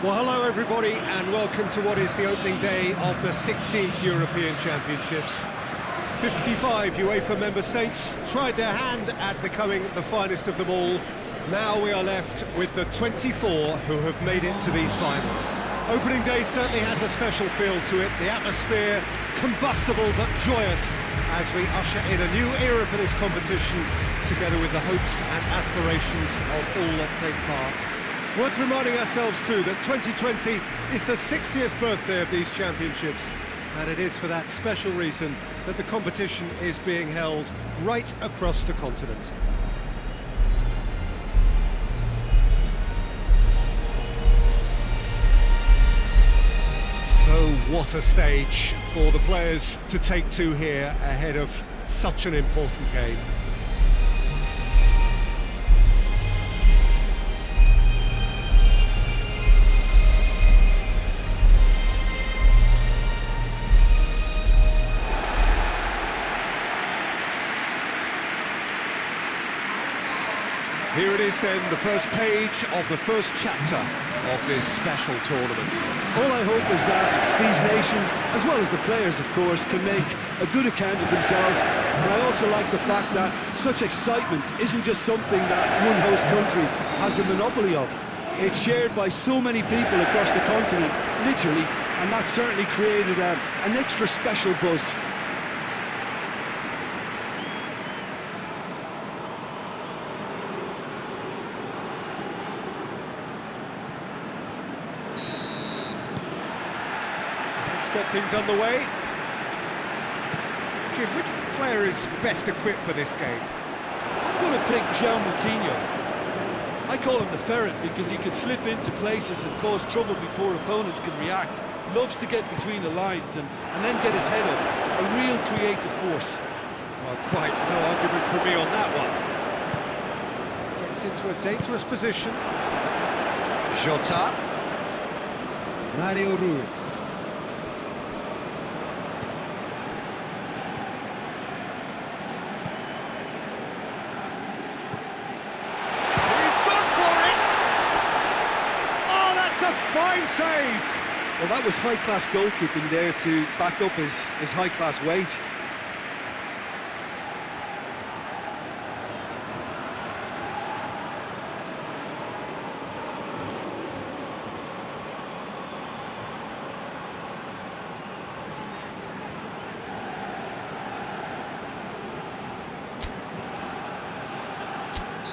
Well, hello everybody, and welcome to what is the opening day of the 16th European Championships. 55 UEFA member states tried their hand at becoming the finest of them all. Now we are left with the 24 who have made it to these finals. Opening day certainly has a special feel to it, the atmosphere combustible but joyous as we usher in a new era for this competition, together with the hopes and aspirations of all that take part. Worth reminding ourselves too that 2020 is the 60th birthday of these championships, and it is for that special reason that the competition is being held right across the continent. So what a stage for the players to take to here ahead of such an important game. Here it is then, the first page of the first chapter of this special tournament. All I hope is that these nations, as well as the players of course, can make a good account of themselves. And I also like the fact that such excitement isn't just something that one host country has the monopoly of. It's shared by so many people across the continent, literally, and that certainly created an extra special buzz. Got things underway. Jim, which player is best equipped for this game? I'm going to pick João Moutinho. I call him the ferret because he can slip into places and cause trouble before opponents can react. Loves to get between the lines and then get his head up. A real creative force. Well, quite no argument for me on that one. Gets into a dangerous position. Jota. Mario Rui. Fine save! Well, that was high-class goalkeeping there to back up his high-class wage.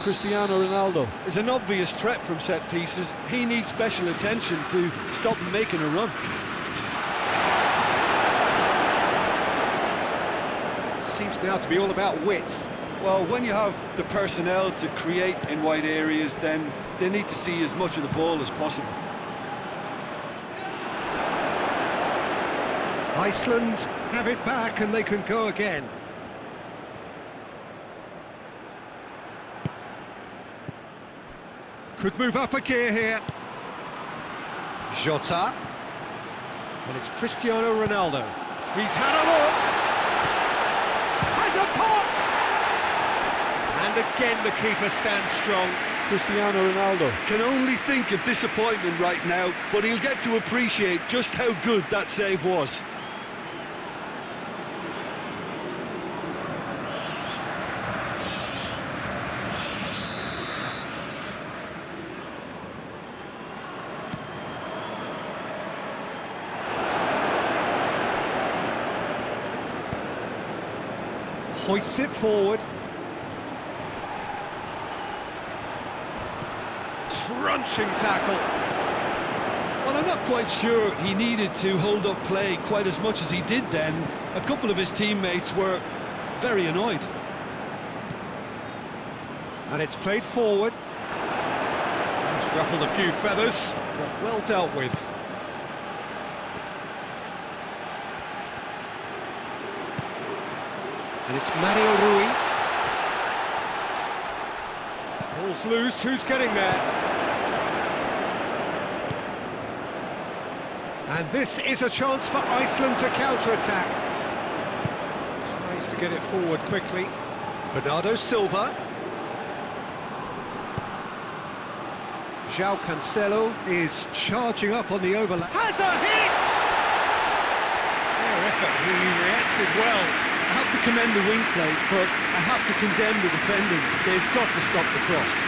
Cristiano Ronaldo is an obvious threat from set pieces. He needs special attention to stop him making a run. Seems now to be all about width. Well, when you have the personnel to create in wide areas, then they need to see as much of the ball as possible. Iceland have it back and they can go again. Could move up a gear here. Jota. And it's Cristiano Ronaldo. He's had a look. Has a pop! And again the keeper stands strong. Cristiano Ronaldo can only think of disappointment right now, but he'll get to appreciate just how good that save was. Hoists it forward. Crunching tackle. Well, I'm not quite sure he needed to hold up play quite as much as he did then. A couple of his teammates were very annoyed. And it's played forward. It's ruffled a few feathers, but well dealt with. And it's Mario Rui. Ball's loose, who's getting there? And this is a chance for Iceland to counter-attack. Tries to get it forward quickly. Bernardo Silva. João Cancelo is charging up on the overlap. Has a hit! Fair effort, he reacted well. I have to commend the wing play, but I have to condemn the defending. They've got to stop the cross.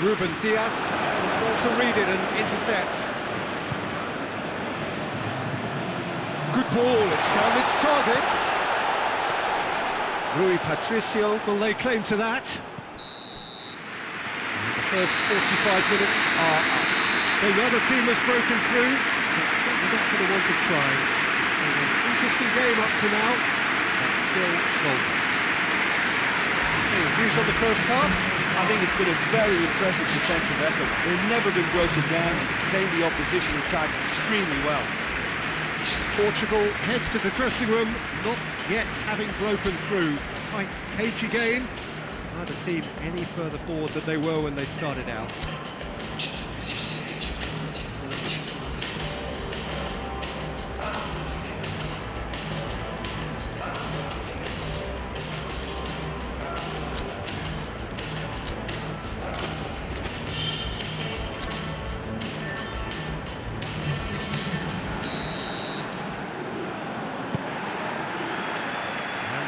Ruben Dias was well to read it and intercepts. Good ball, it's found its target. Rui Patricio will lay claim to that. And the first 45 minutes are up. So the other team has broken through, but certainly not going to want to try. An interesting game up to now, but still goals. Any views on the first half? I think it's been a very impressive defensive effort. They've never been broken down and contained the opposition attack extremely well. Portugal head to the dressing room, not yet having broken through. Tight, cagey game. Neither team any further forward than they were when they started out.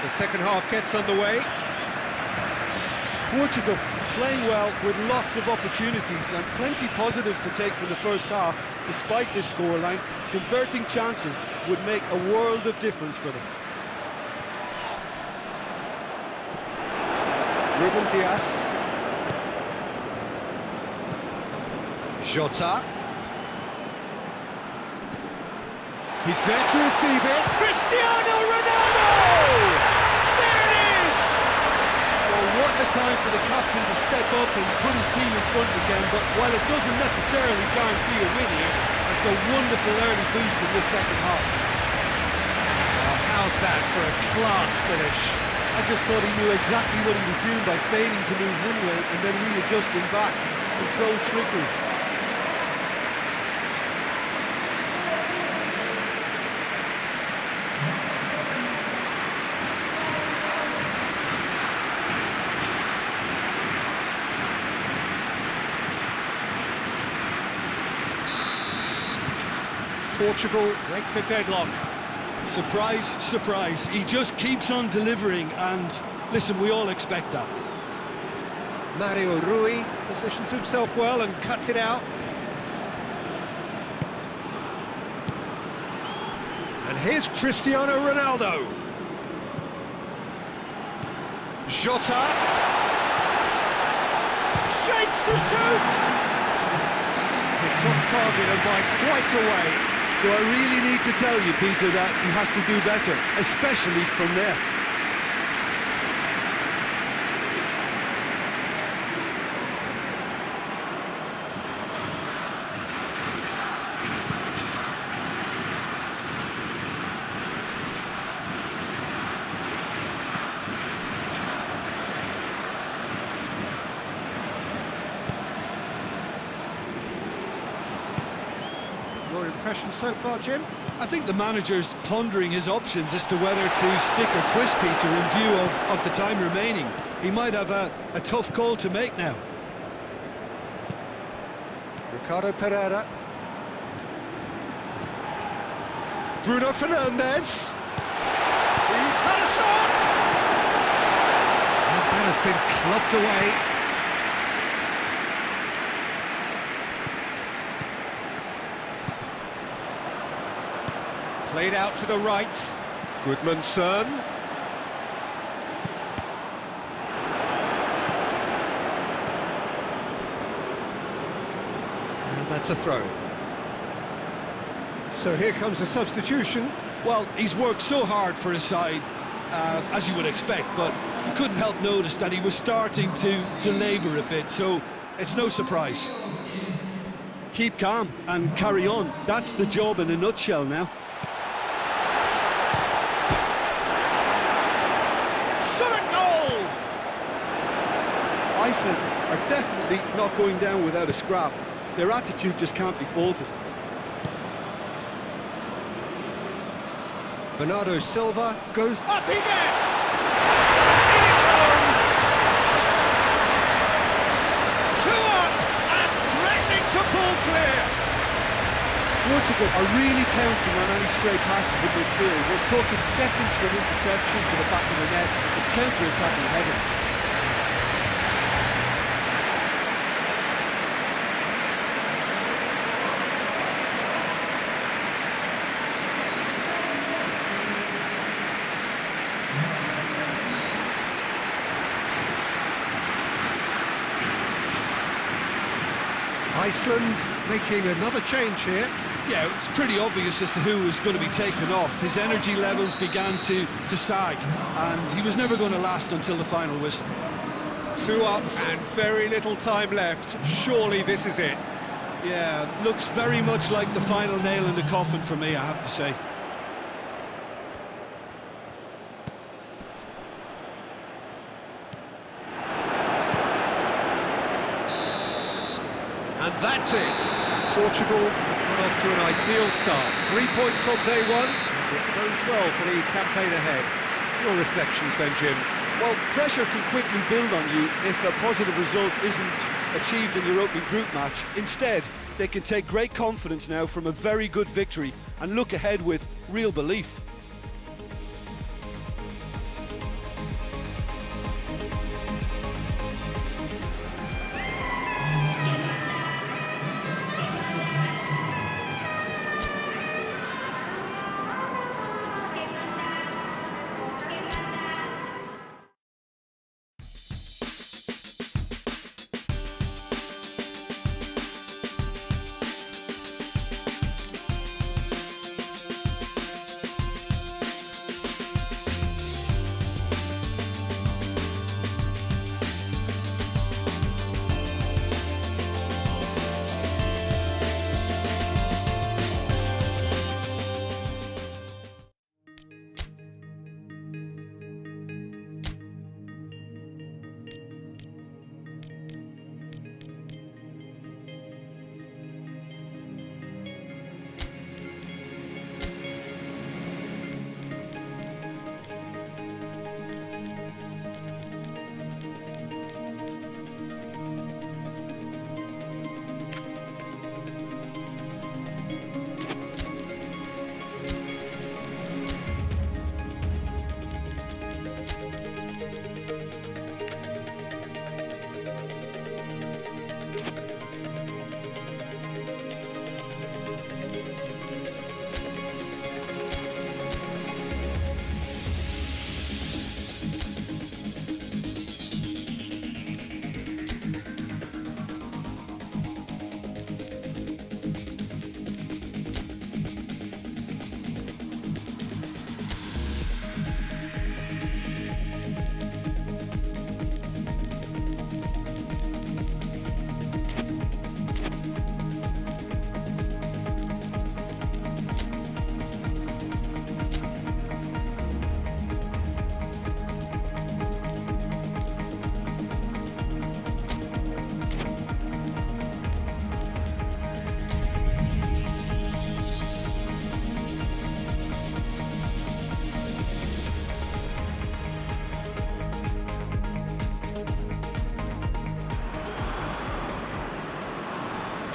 The second half gets underway. Portugal playing well with lots of opportunities and plenty positives to take from the first half. Despite this scoreline, converting chances would make a world of difference for them. Ruben Dias. Jota. He's there to receive it. Cristiano Ronaldo! There it is! Well, what a time for the captain to step up and put his team in front again, but while it doesn't necessarily guarantee a win here, it's a wonderful early boost in this second half. Oh, how's that for a class finish? I just thought he knew exactly what he was doing by feigning to move one way and then readjusting back. Controlled trickery. Portugal break the deadlock. Surprise, surprise. He just keeps on delivering, and listen, we all expect that. Mario Rui positions himself well and cuts it out. And here's Cristiano Ronaldo. Jota. Shapes to shoot! It's off target and by quite a way. Do I really need to tell you, Peter, that he has to do better, especially from there? Your impression so far, Jim? I think the manager's pondering his options as to whether to stick or twist Peter in view of the time remaining. He might have a tough call to make now. Ricardo Pereira. Bruno Fernandes. He's had a shot! And that has been clubbed away. Played out to the right. Gudmundsson. And that's a throw. So here comes the substitution. Well, he's worked so hard for his side, as you would expect, but you couldn't help notice that he was starting to labour a bit, so it's no surprise. Keep calm and carry on. That's the job in a nutshell now. Iceland are definitely not going down without a scrap. Their attitude just can't be faulted. Bernardo Silva goes up, he gets! In it goes! 2 up and threatening to pull clear! Portugal are really pouncing on any stray passes in midfield. We're talking seconds from interception to the back of the net. It's counter-attacking heaven. Iceland making another change here. Yeah, it's pretty obvious as to who was going to be taken off. His energy levels began to sag, and he was never going to last until the final whistle. 2 up and very little time left. Surely this is it. Yeah, looks very much like the final nail in the coffin for me, I have to say. And that's it. Portugal got off to an ideal start. 3 points on day one. It goes well for the campaign ahead. Your reflections then, Jim? Well, pressure can quickly build on you if a positive result isn't achieved in your opening group match. Instead, they can take great confidence now from a very good victory and look ahead with real belief.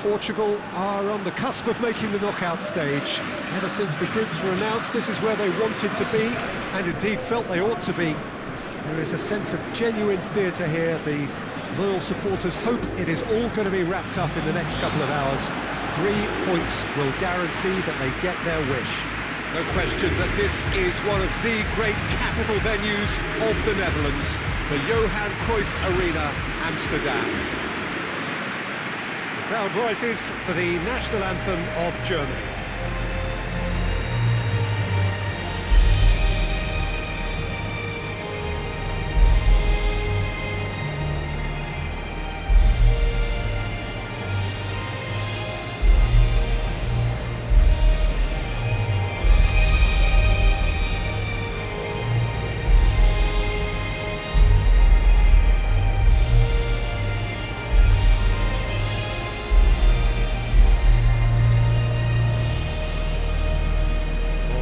Portugal are on the cusp of making the knockout stage. Ever since the groups were announced, this is where they wanted to be, and indeed felt they ought to be. There is a sense of genuine theatre here. The loyal supporters hope it is all going to be wrapped up in the next couple of hours. 3 points will guarantee that they get their wish. No question that this is one of the great capital venues of the Netherlands, the Johan Cruyff Arena, Amsterdam. The crowd rises for the national anthem of Germany.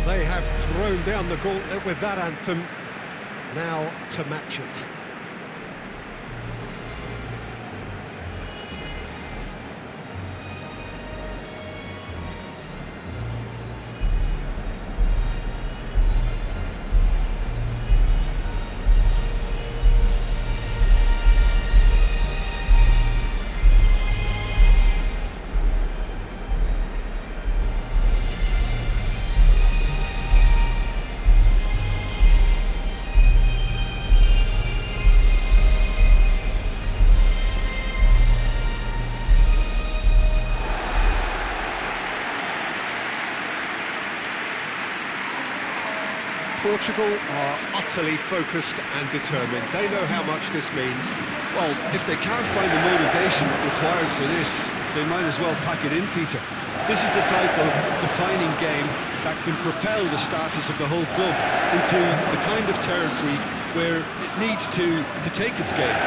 They have thrown down the gauntlet with that anthem. Now to match it. Portugal are utterly focused and determined. They know how much this means. Well, if they can't find the motivation required for this, they might as well pack it in, Peter. This is the type of defining game that can propel the status of the whole club into the kind of territory where it needs to take its game.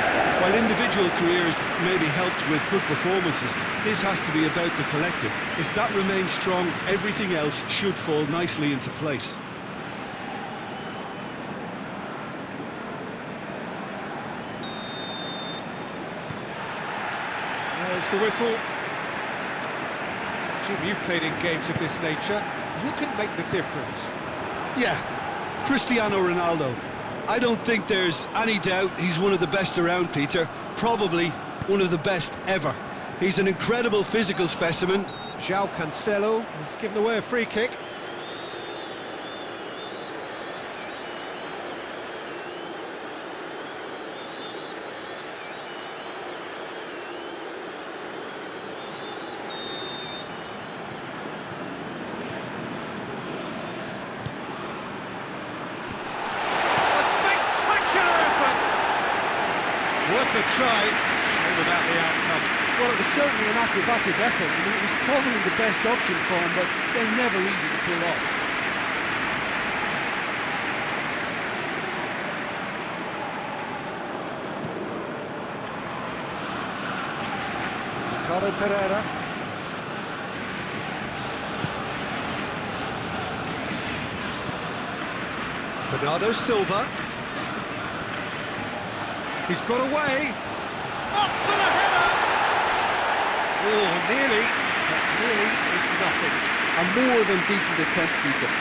While individual careers may be helped with good performances, this has to be about the collective. If that remains strong, everything else should fall nicely into place. There's the whistle. Jim, you've played in games of this nature. Who can make the difference? Yeah, Cristiano Ronaldo. I don't think there's any doubt he's one of the best around, Peter. Probably one of the best ever. He's an incredible physical specimen. João Cancelo has given away a free kick. Worth a try, without the outcome. Well, it was certainly an acrobatic effort. I mean, it was probably the best option for him, but they're never easy to pull off. Ricardo Pereira. Bernardo Silva. He's got away. Up for the header! Oh, nearly, but nearly is nothing. A more than decent attempt, Peter.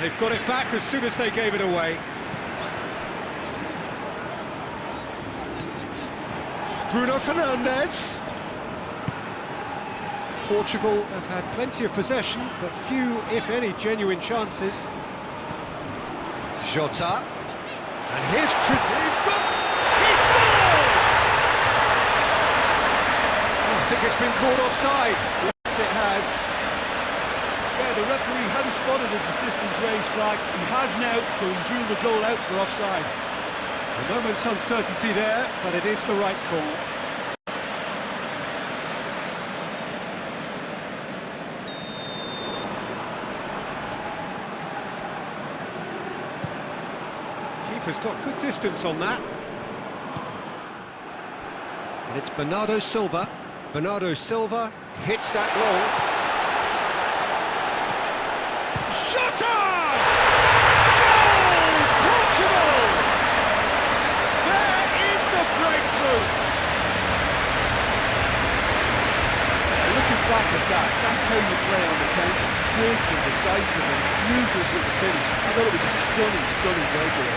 They've got it back as soon as they gave it away. Bruno Fernandes. Portugal have had plenty of possession, but few, if any, genuine chances. Jota. And here's Chris. He's got... He scores! Oh, I think it's been called offside. Yes, it has. Yeah, the referee hadn't spotted his assistant's raised flag. He has now, so he's ruled the goal out for offside. A moment's uncertainty there, but it is the right call. Keeper's got good distance on that. And it's Bernardo Silva. Bernardo Silva hits that long. Shot on! Goal! Portugal! There is the breakthrough! Looking back at that, that's how you play on the counter. Quick and decisive and ruthless with the finish. I thought it was a stunning, stunning breakaway.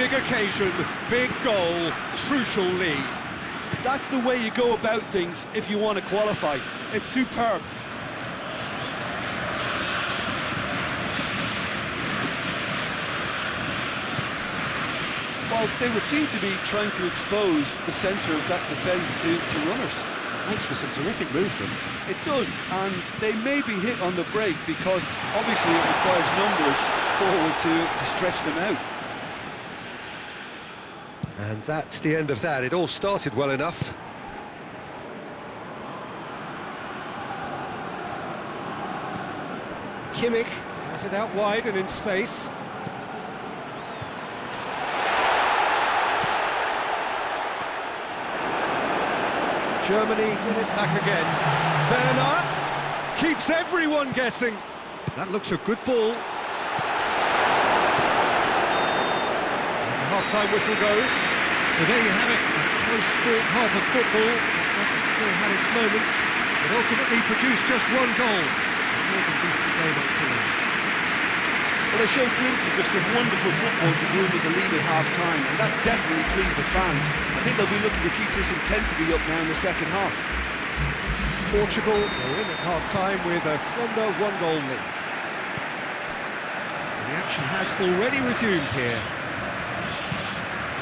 big occasion, big goal, crucial lead. That's the way you go about things if you want to qualify. It's superb. Well, they would seem to be trying to expose the centre of that defence to runners. Makes for some terrific movement. It does, and they may be hit on the break because obviously it requires numbers forward to stretch them out. And that's the end of that. It all started well enough. Kimmich has it out wide and in space. Germany get it back again. Werner keeps everyone guessing. That looks a good ball. And the half-time whistle goes. So there you have it, a close-fought half of football. It still had its moments, but ultimately produced just one goal. A more than decent game up to now. Well, they showed glimpses of some wonderful football to deal with the lead at half-time, and that's definitely pleased the fans. I think they'll be looking to keep this intensity up now in the second half. Portugal are in at half-time with a slender one-goal lead. And the action has already resumed here.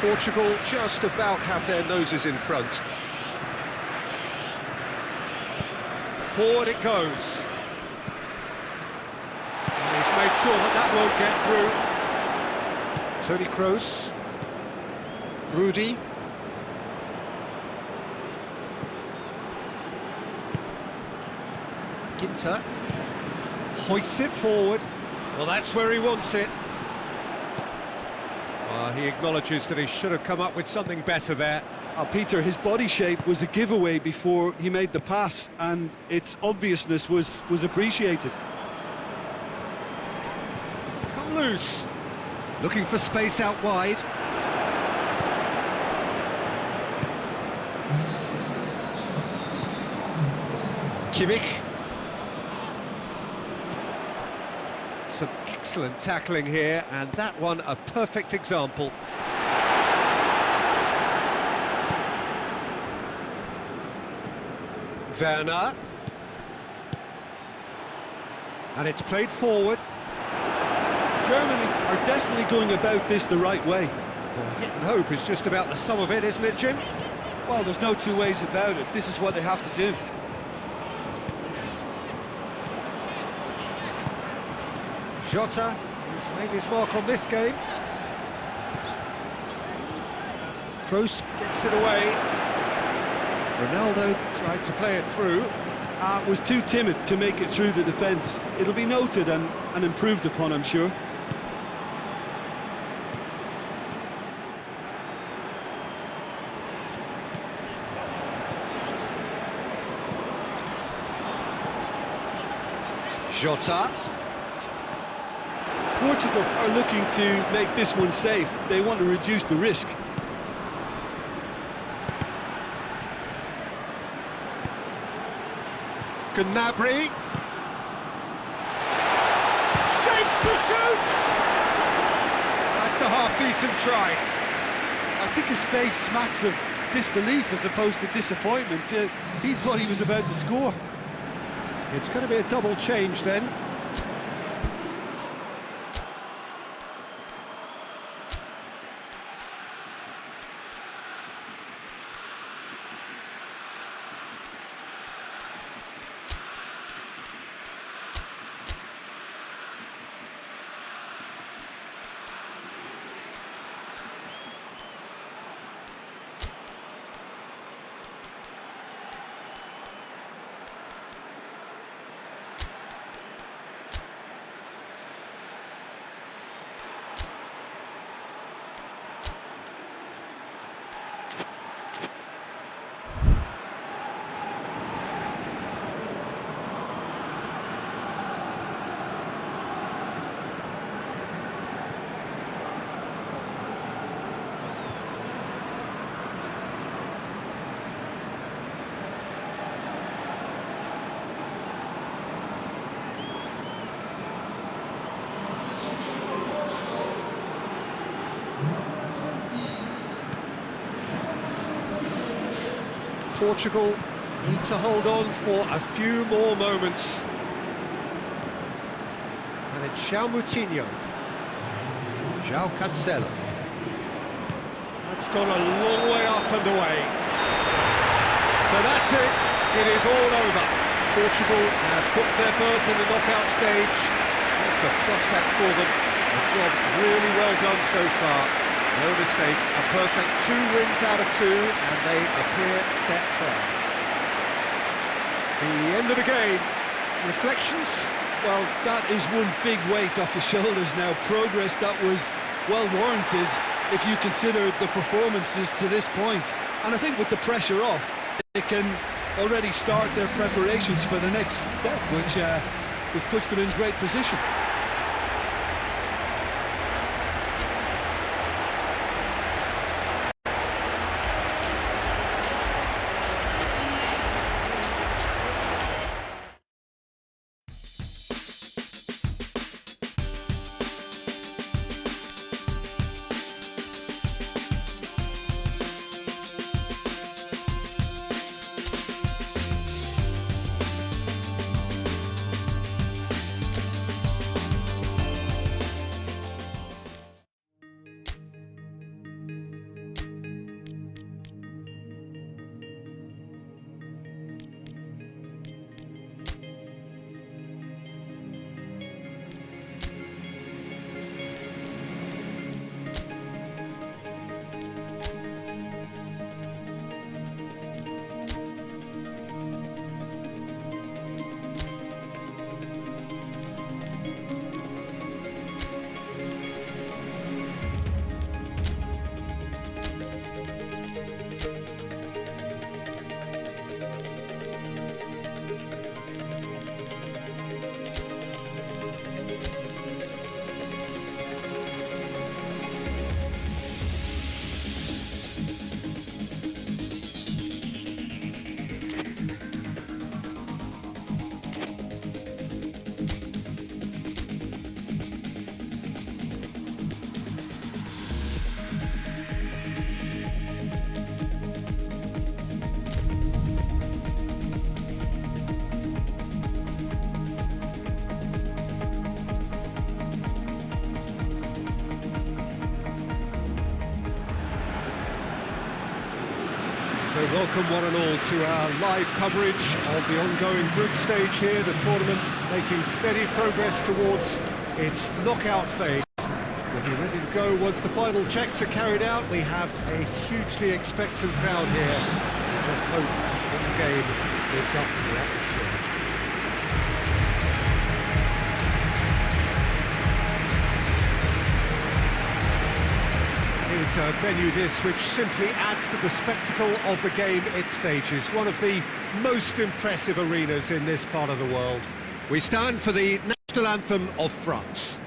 Portugal just about have their noses in front. Forward it goes. And he's made sure that that won't get through. Toni Kroos. Rudy. Ginter hoists it forward. Well, that's where he wants it. He acknowledges that he should have come up with something better there. Peter, his body shape was a giveaway before he made the pass, and its obviousness was appreciated. It's come loose. Looking for space out wide. Kimmich. Some excellent tackling here, and that one a perfect example. Werner. And it's played forward. Germany are definitely going about this the right way. Well, hit and hope is just about the sum of it, isn't it, Jim? Well, there's no two ways about it. This is what they have to do. Jota, who's made his mark on this game. Kroos gets it away. Ronaldo tried to play it through. Was too timid to make it through the defence. It'll be noted and improved upon, I'm sure. Jota. Portugal are looking to make this one safe. They want to reduce the risk. Gnabry. Shapes to shoot! That's a half-decent try. I think his face smacks of disbelief as opposed to disappointment. He thought he was about to score. It's going to be a double change then. Portugal need to hold on for a few more moments. And it's João Moutinho. João Cancelo. That's gone a long way up and away. So that's it. It is all over. Portugal have booked their berth in the knockout stage. That's a prospect for them. A job really well done so far. No mistake. A perfect 2 wins out of 2, and they appear set firm. The end of the game. Reflections? Well, that is one big weight off your shoulders now. Progress that was well warranted if you consider the performances to this point. And I think with the pressure off, they can already start their preparations for the next step, which puts them in great position. So welcome one and all to our live coverage of the ongoing group stage here, the tournament making steady progress towards its knockout phase. We'll be ready to go once the final checks are carried out. We have a hugely expectant crowd here. We just hope that the game lives up to the atmosphere. Is a venue this which simply adds to the spectacle of the game it stages. One of the most impressive arenas in this part of the world. We stand for the national anthem of France.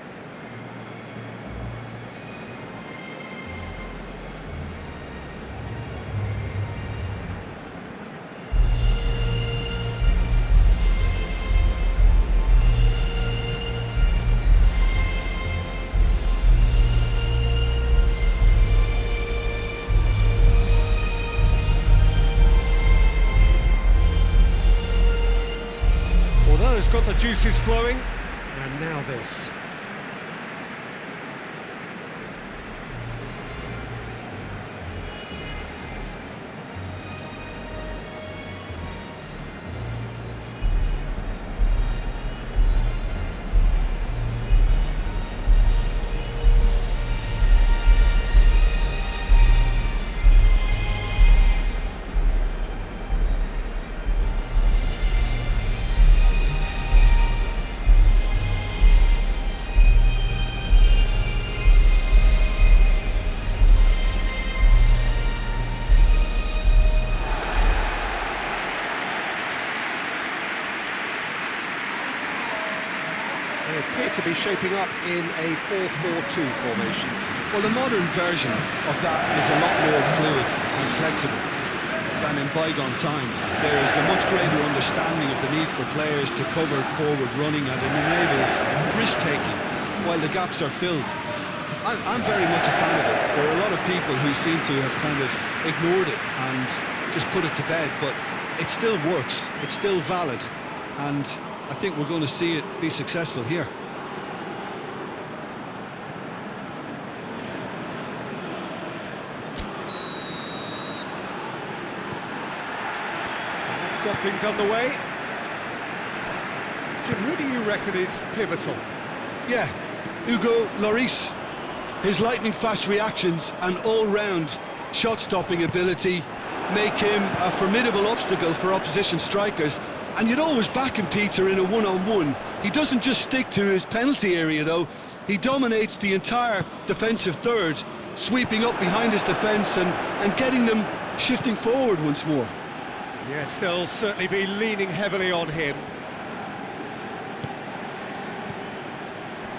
It's got the juices flowing, and now this. They appear to be shaping up in a 4-4-2 formation. Well, the modern version of that is a lot more fluid and flexible than in bygone times. There is a much greater understanding of the need for players to cover forward running, and it enables risk-taking while the gaps are filled. I'm very much a fan of it. There are a lot of people who seem to have kind of ignored it and just put it to bed, but it still works, it's still valid, and I think we're going to see it be successful here. It's got things underway. Jim, who do you reckon is pivotal? Yeah, Hugo Lloris. His lightning-fast reactions and all-round shot-stopping ability make him a formidable obstacle for opposition strikers. And you'd always back him, Peter, in a one-on-one. He doesn't just stick to his penalty area, though. He dominates the entire defensive third, sweeping up behind his defence and getting them shifting forward once more. Yes, they'll certainly be leaning heavily on him.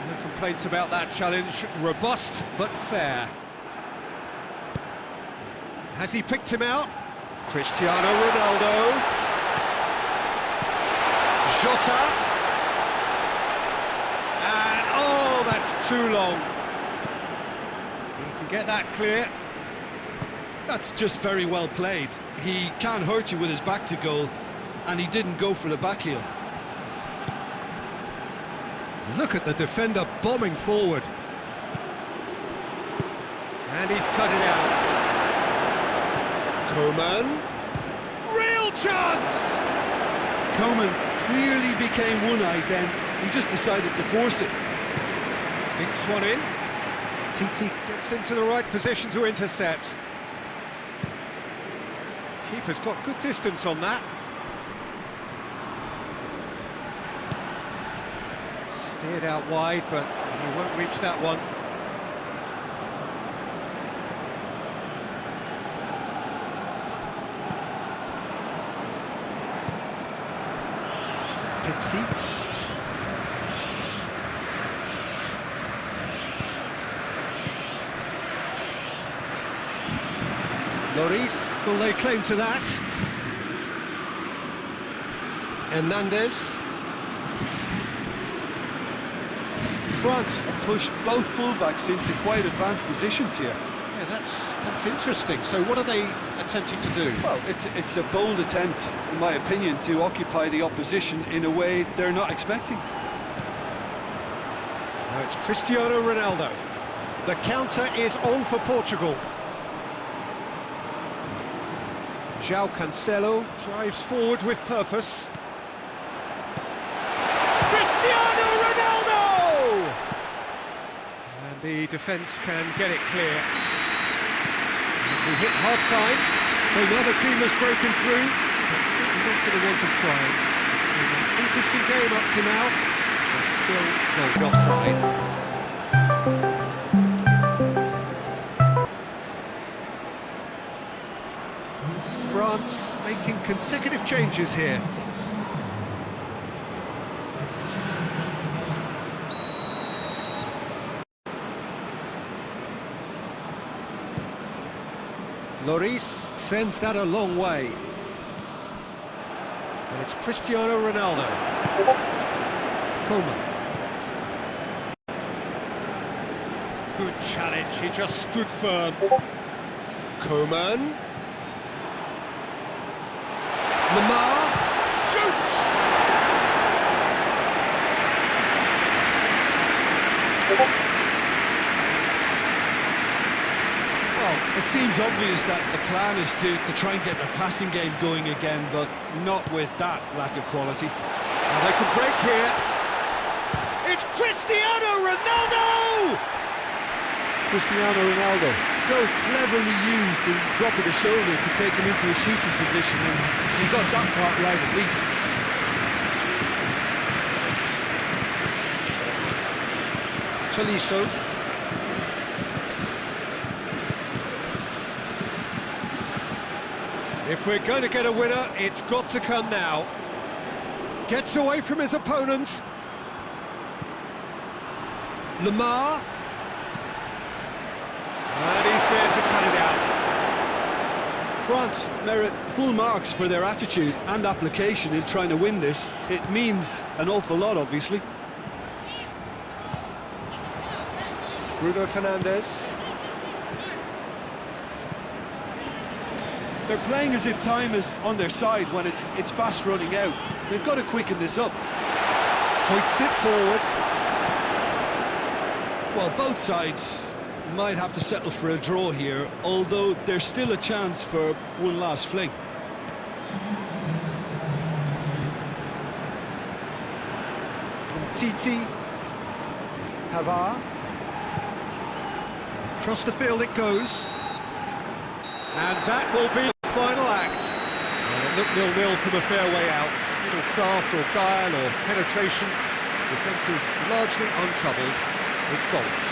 No complaints about that challenge. Robust, but fair. Has he picked him out? Cristiano Ronaldo. Jota. And, oh, that's too long. He can get that clear. That's just very well played. He can't hurt you with his back to goal, and he didn't go for the back heel. Look at the defender bombing forward. And he's cut it out. Coman. Real chance! Coman clearly became one-eyed then. He just decided to force it. Dinks one in. Titi gets into the right position to intercept. Keeper's got good distance on that. Steered out wide, but he won't reach that one. Pixie. Lloris will lay claim to that. Hernandez. France have pushed both fullbacks into quite advanced positions here. Yeah, that's interesting. So what are they attempting to do? Well, it's a bold attempt, in my opinion, to occupy the opposition in a way they're not expecting. Now it's Cristiano Ronaldo. The counter is on for Portugal. João Cancelo drives forward with purpose. Cristiano Ronaldo! And the defence can get it clear. We hit half-time, so now the team has broken through, but certainly not going to want to try. It's been an interesting game up to now, but still no offside. France making consecutive changes here. Lloris sends that a long way. And it's Cristiano Ronaldo. Coman. Good challenge, he just stood firm. Coman. Lamar shoots! Well, it seems obvious that the plan is to try and get the passing game going again, but not with that lack of quality. And they can break here. It's Cristiano Ronaldo! Cristiano Ronaldo so cleverly used the drop of the shoulder to take him into a shooting position, and he got that part right at least. Tolisso. If we're going to get a winner, it's got to come now. Gets away from his opponent. Lamar. And he's there to cut it out. France merit full marks for their attitude and application in trying to win this. It means an awful lot, obviously. Bruno Fernandes. They're playing as if time is on their side when it's fast running out. They've got to quicken this up. Hoists it forward. Well, both sides might have to settle for a draw here, although there's still a chance for one last fling. Titi. Pavard. Across the field it goes. And that will be the final act. And it looked 0-0 from a fair way out. Little craft or guile or penetration. Defence is largely untroubled. It's goals.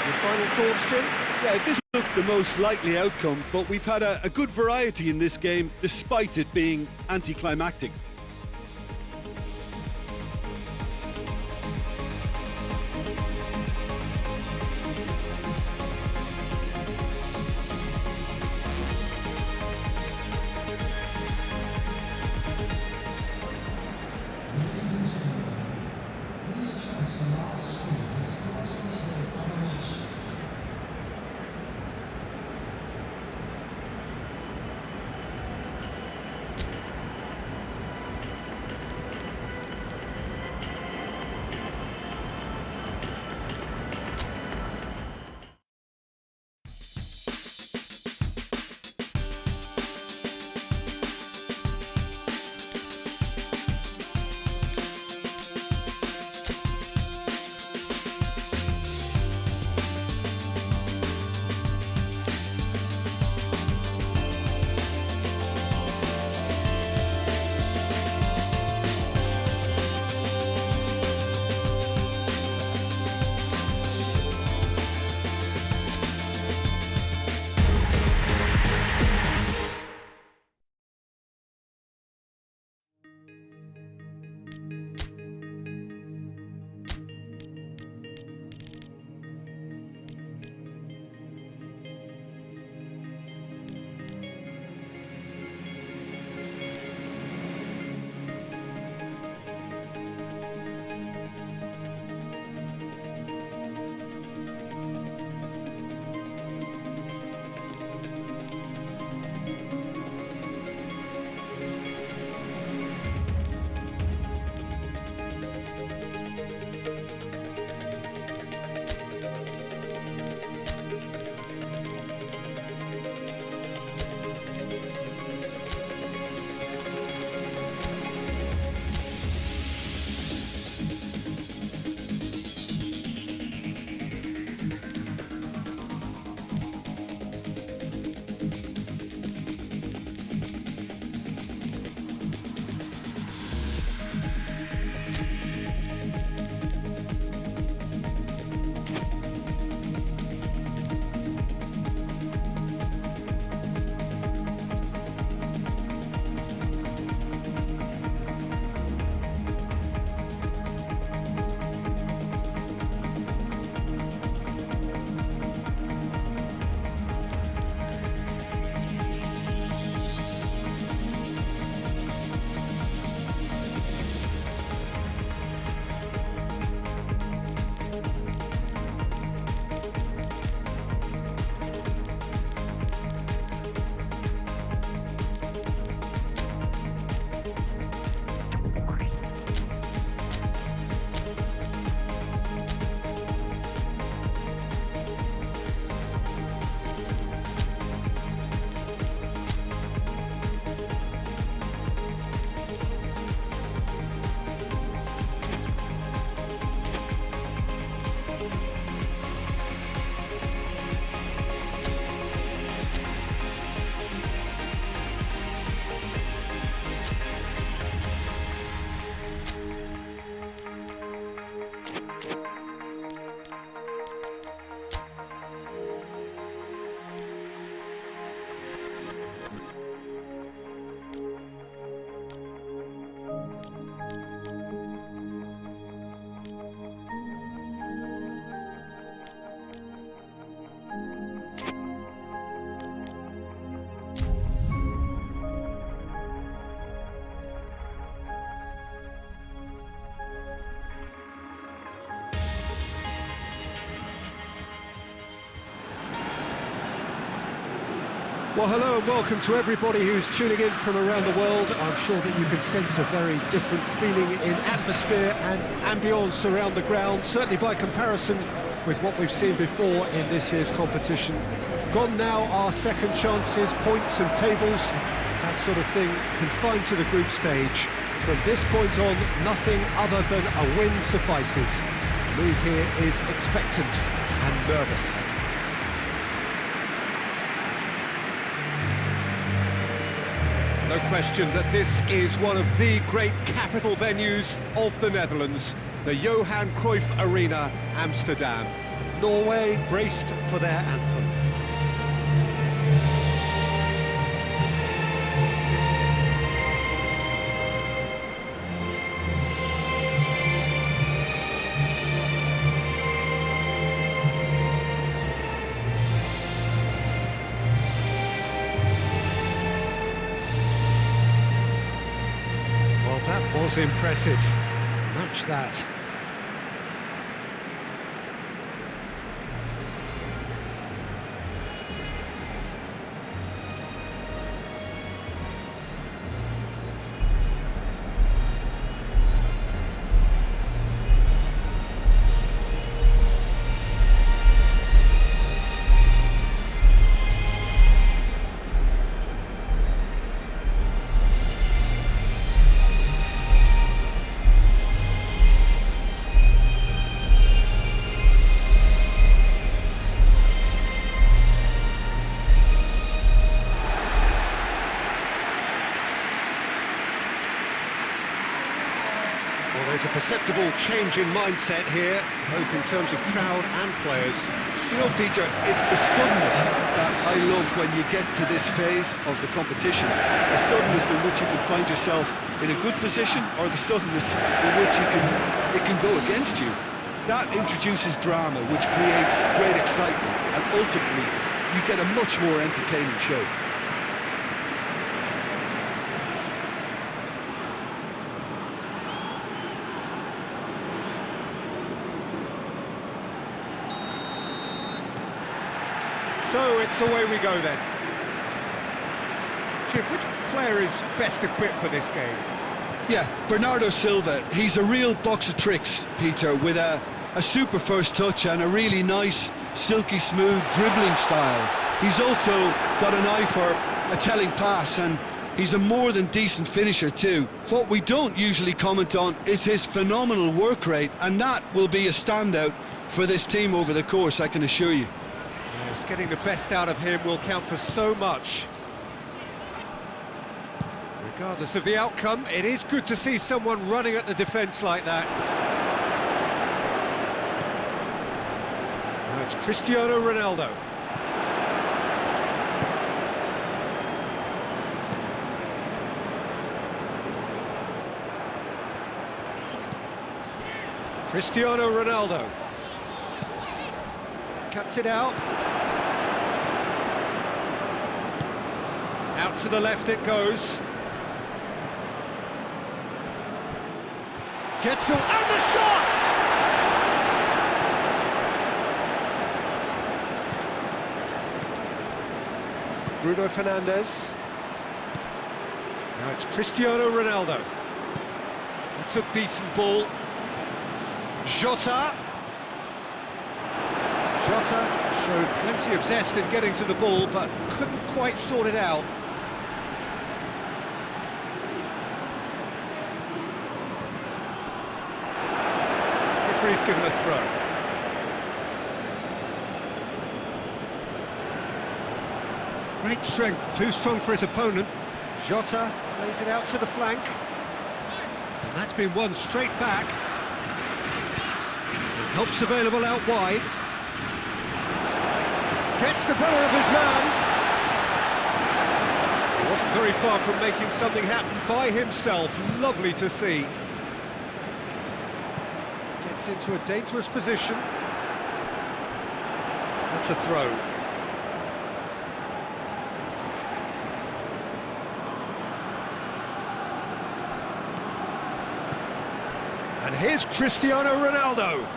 Your final thoughts, Jim? Yeah, this looked the most likely outcome, but we've had a good variety in this game, despite it being anticlimactic. Well, hello and welcome to everybody who's tuning in from around the world. I'm sure that you can sense a very different feeling in atmosphere and ambience around the ground, certainly by comparison with what we've seen before in this year's competition. Gone now are second chances, points and tables, that sort of thing confined to the group stage. From this point on, nothing other than a win suffices. The mood here is expectant and nervous. No question that this is one of the great capital venues of the Netherlands, the Johan Cruyff Arena, Amsterdam. Norway braced for their anthem. That was impressive. Match that. Well, there's a perceptible change in mindset here, both in terms of crowd and players. You know, Peter, it's the suddenness that I love when you get to this phase of the competition. The suddenness in which you can find yourself in a good position, or the suddenness in which it can go against you. That introduces drama, which creates great excitement, and ultimately you get a much more entertaining show. So it's away we go then. Chip, which player is best equipped for this game? Yeah, Bernardo Silva. He's a real box of tricks, Peter, with a super first touch and a really nice, silky smooth dribbling style. He's also got an eye for a telling pass, and he's a more than decent finisher too. What we don't usually comment on is his phenomenal work rate, and that will be a standout for this team over the course, I can assure you. Yes, getting the best out of him will count for so much. Regardless of the outcome, it is good to see someone running at the defence like that. Now it's Cristiano Ronaldo. Cristiano Ronaldo. Cuts it out. Out to the left it goes. Gets it, and the shot! Bruno Fernandes. Now it's Cristiano Ronaldo. It's a decent ball. Jota. Jota showed plenty of zest in getting to the ball, but couldn't quite sort it out. Referee's given a throw. Great strength, too strong for his opponent. Jota plays it out to the flank. And that's been won straight back. And help's available out wide. Gets the better of his man. He wasn't very far from making something happen by himself. Lovely to see. Gets into a dangerous position. That's a throw. And here's Cristiano Ronaldo.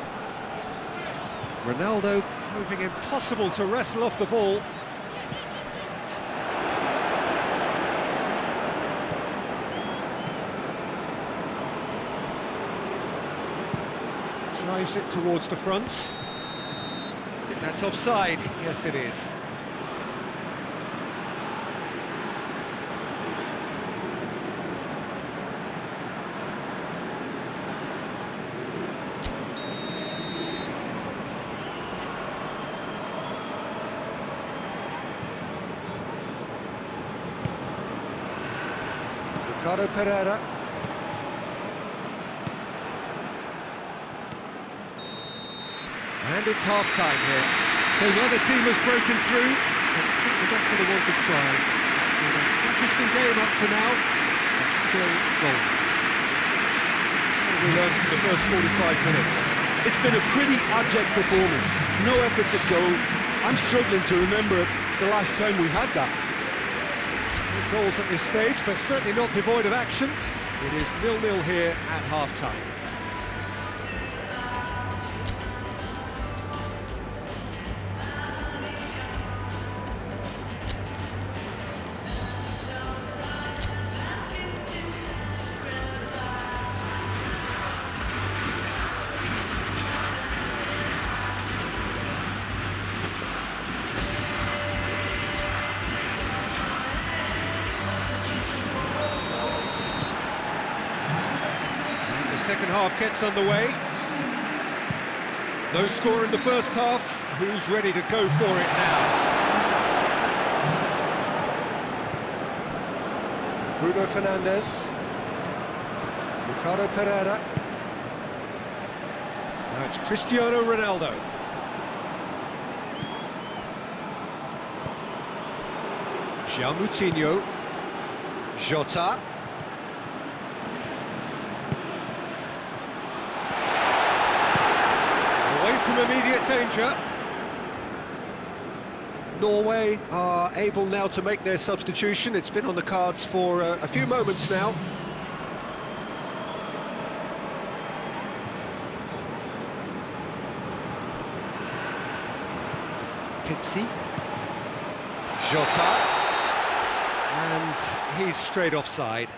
Ronaldo proving impossible to wrestle off the ball. Drives it towards the front. I think that's offside. Yes, it is. Ricardo Pereira. And it's half-time here. So another team has broken through. But it's certainly not going to want to try. It's been an interesting game up to now, but still goals. What have we learned from the first 45 minutes? It's been a pretty abject performance. No efforts at goal. I'm struggling to remember the last time we had that. No goals at this stage, but certainly not devoid of action. It is 0-0 here at half-time. Second half gets underway. No score in the first half. Who's ready to go for it now? Bruno Fernandes. Ricardo Pereira. Now it's Cristiano Ronaldo. João Moutinho. Jota. From immediate danger. Norway are able now to make their substitution. It's been on the cards for a few moments now. Pizzi. Jota. And he's straight offside.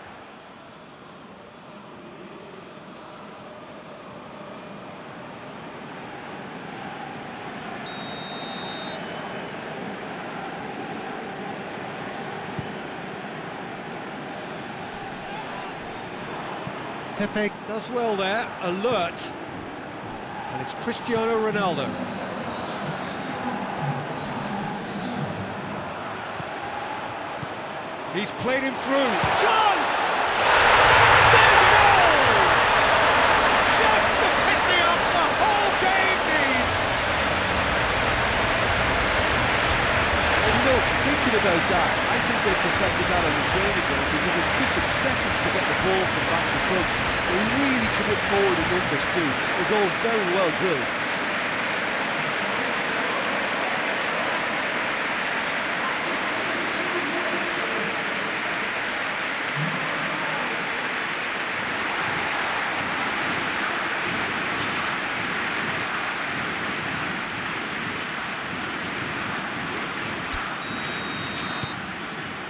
Pepe does well there, alert, and it's Cristiano Ronaldo. He's played him through. Chance! There's a goal! Just the pick-me-up the whole game needs! And you know, thinking about that, I think they perfected that on the training ground because it took them seconds to get the ball from back to front. They really commit forward in numbers too. It was all very well drilled.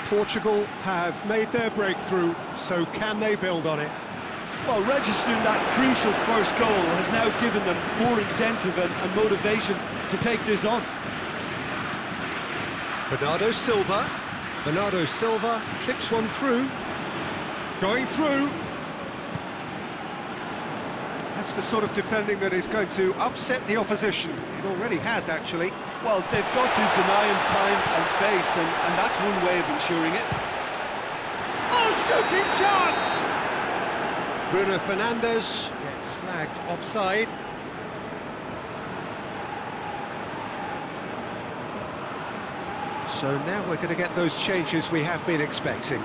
Portugal have made their breakthrough, so can they build on it? Well, registering that crucial first goal has now given them more incentive and motivation to take this on. Bernardo Silva. Bernardo Silva clips one through. Going through. That's the sort of defending that is going to upset the opposition. It already has, actually. Well, they've got to deny him time and space, and that's one way of ensuring it. Oh, shooting chance! Bruno Fernandes gets flagged offside. So now we're going to get those changes we have been expecting.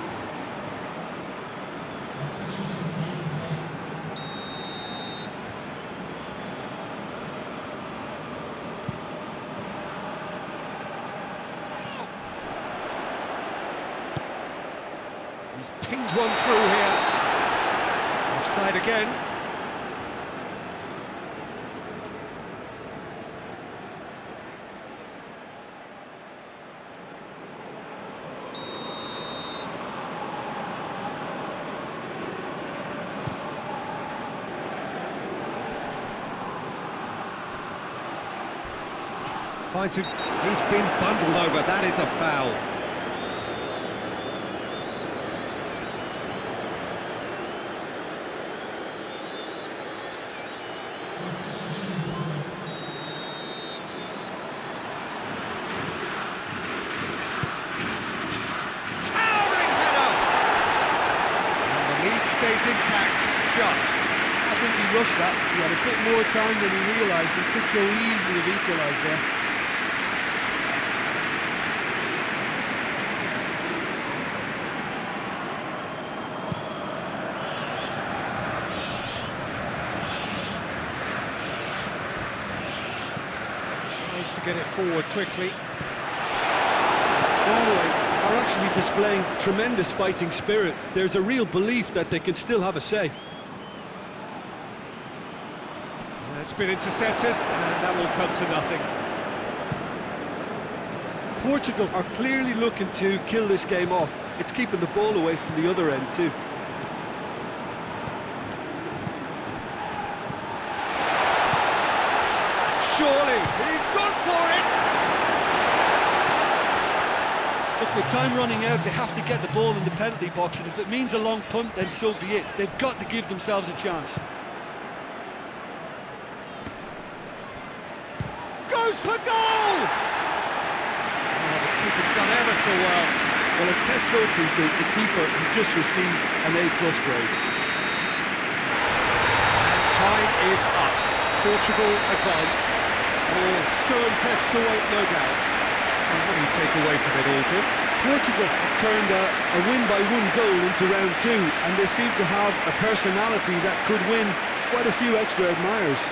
He's pinged one through here. Offside again. Finds him. He's been bundled over. That is a foul. Towering header! And the lead stays intact, just. I think he rushed that. He had a bit more time than he realised. He could so easily have equalised there. Tries to get it forward quickly. Galway are actually displaying tremendous fighting spirit. There's a real belief that they can still have a say. It's been intercepted, and that will come to nothing. Portugal are clearly looking to kill this game off. It's keeping the ball away from the other end too. Surely, he's gone for it! Look, with time running out, they have to get the ball in the penalty box, and if it means a long punt, then so be it. They've got to give themselves a chance. Goes for goal! Oh, the keeper's done ever so well. Well, as Tesco Peter, the keeper has just received an A+ grade. And time is up. Portugal advance. Oh, stern tests await, no doubt. And what do you take away from it, Aldrin? Portugal have turned a win-by-one goal into round two, and they seem to have a personality that could win quite a few extra admirers.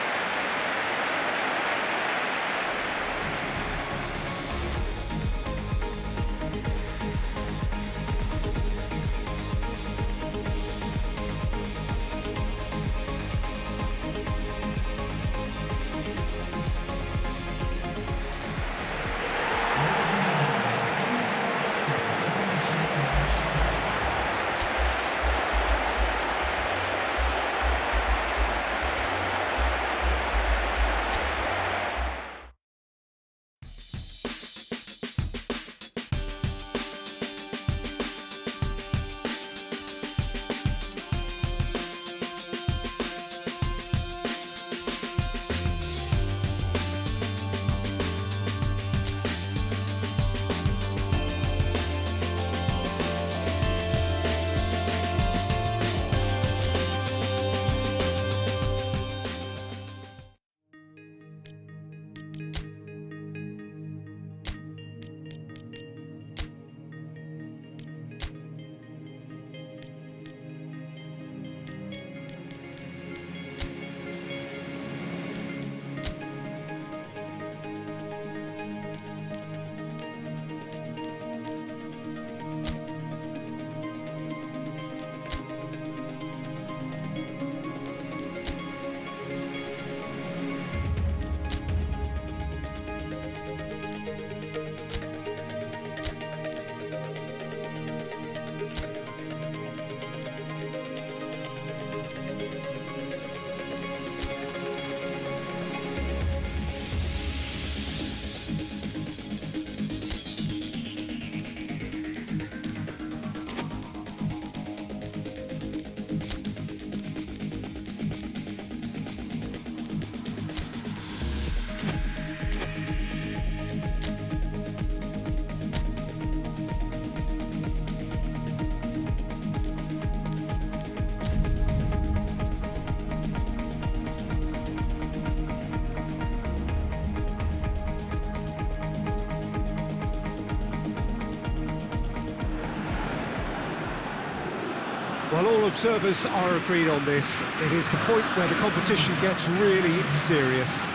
Well, all observers are agreed on this. It is the point where the competition gets really serious.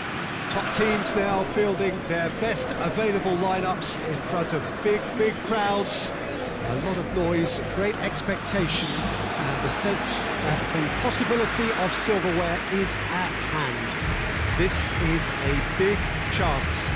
Top teams now fielding their best available lineups in front of big crowds. A lot of noise, great expectation, and the sense that the possibility of silverware is at hand. This is a big chance.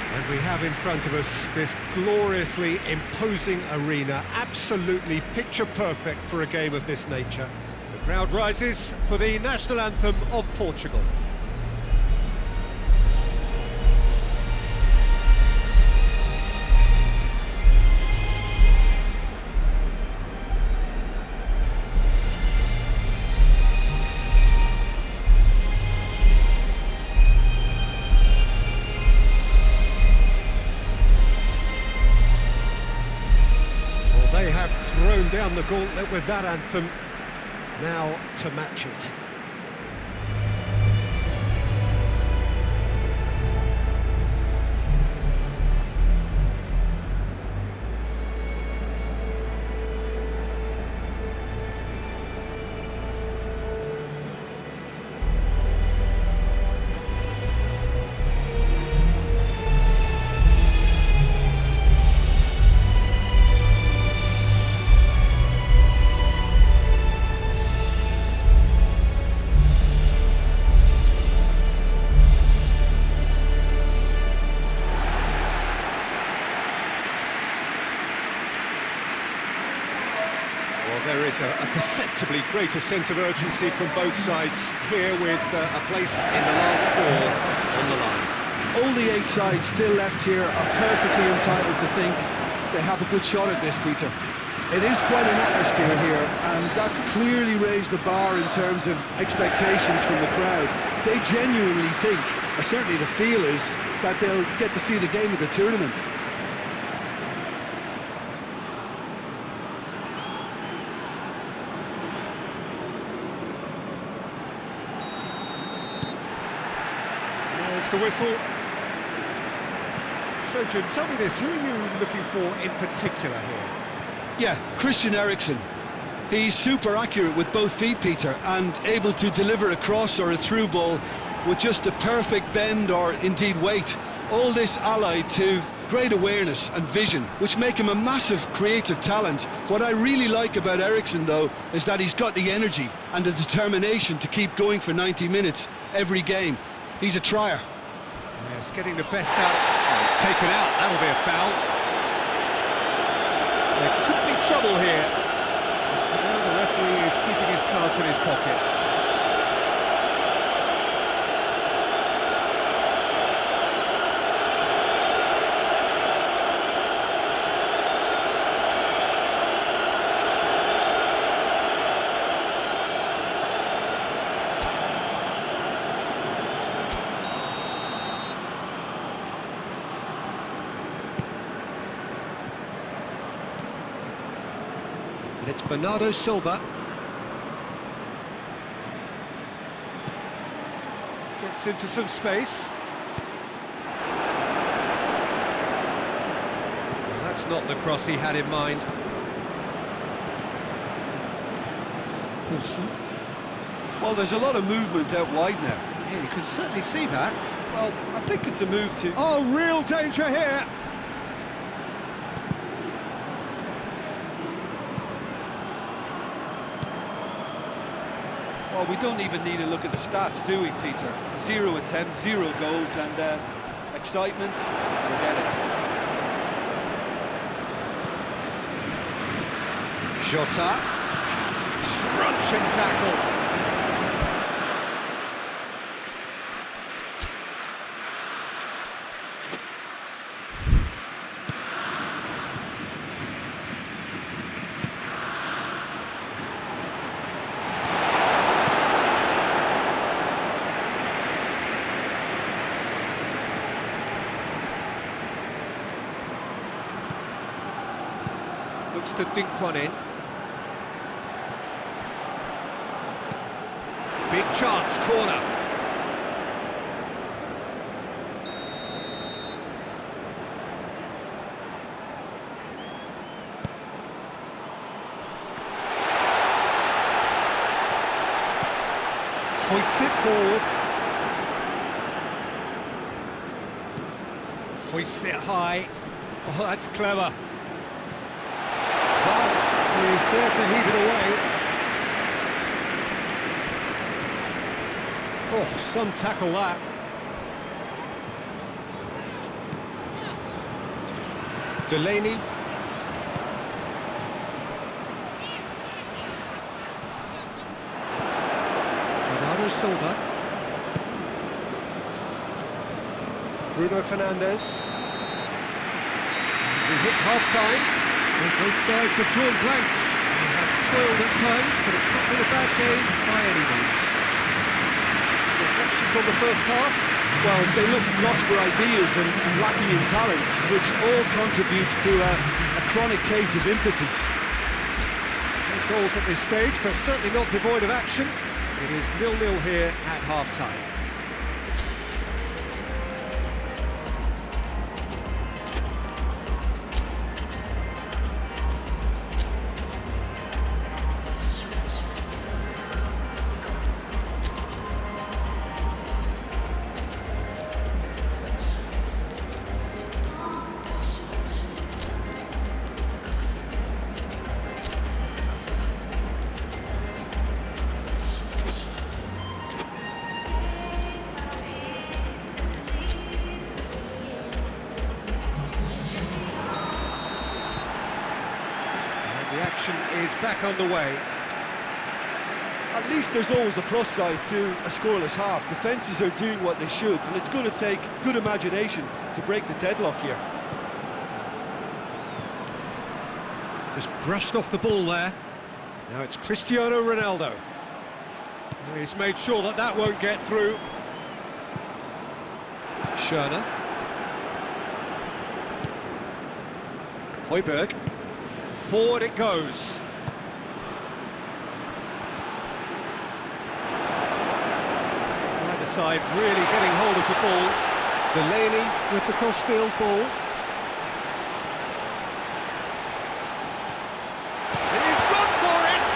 And we have in front of us this gloriously imposing arena, absolutely picture perfect for a game of this nature. Crowd rises for the national anthem of Portugal. They have thrown down the gauntlet with that anthem, now to match it. There is a perceptibly greater sense of urgency from both sides here, with a place in the last four on the line. All the 8 sides still left here are perfectly entitled to think they have a good shot at this, Peter. It is quite an atmosphere here, and that's clearly raised the bar in terms of expectations from the crowd. They genuinely think, or certainly the feel is, that they'll get to see the game of the tournament. There's the whistle. So, Jim, tell me this, who are you looking for in particular here? Yeah, Christian Eriksen. He's super accurate with both feet, Peter, and able to deliver a cross or a through ball with just the perfect bend or indeed weight. All this allied to great awareness and vision, which make him a massive creative talent. What I really like about Eriksen, though, is that he's got the energy and the determination to keep going for 90 minutes every game. He's a trier. Yes, getting the best out. Oh, it's taken out. That'll be a foul. There could be trouble here. But for now, the referee is keeping his cards in his pocket. It's Bernardo Silva. Gets into some space. Well, that's not the cross he had in mind. Poulsen. Well, there's a lot of movement out wide now. Yeah, you can certainly see that. Well, I think it's a move to... Oh, real danger here! Well, we don't even need to look at the stats, do we, Peter? 0 attempts, 0 goals, and excitement, forget it. Jota. Crunching tackle. Looks to dink one in. Big chance, corner. Hoists it forward. Hoists it high. Oh, that's clever. Voss is there to heave it away. Oh, some tackle that. Delaney. Silva. Bruno Fernandes. We hit half-time, and both sides have drawn blanks. They have toiled at times, but it's not been a bad game by any means. Reflections on the first half? Well, they look lost for ideas and lacking in talent, which all contributes to a chronic case of impotence. No goals at this stage, but certainly not devoid of action. It is 0-0 here at half-time. The action is back underway. At least there's always a plus side to a scoreless half. Defences are doing what they should, and it's going to take good imagination to break the deadlock here. Just brushed off the ball there. Now it's Cristiano Ronaldo. He's made sure that that won't get through. Schöne. Højbjerg. Forward it goes. Either side really getting hold of the ball. Delaney with the crossfield ball. And he's gone for it!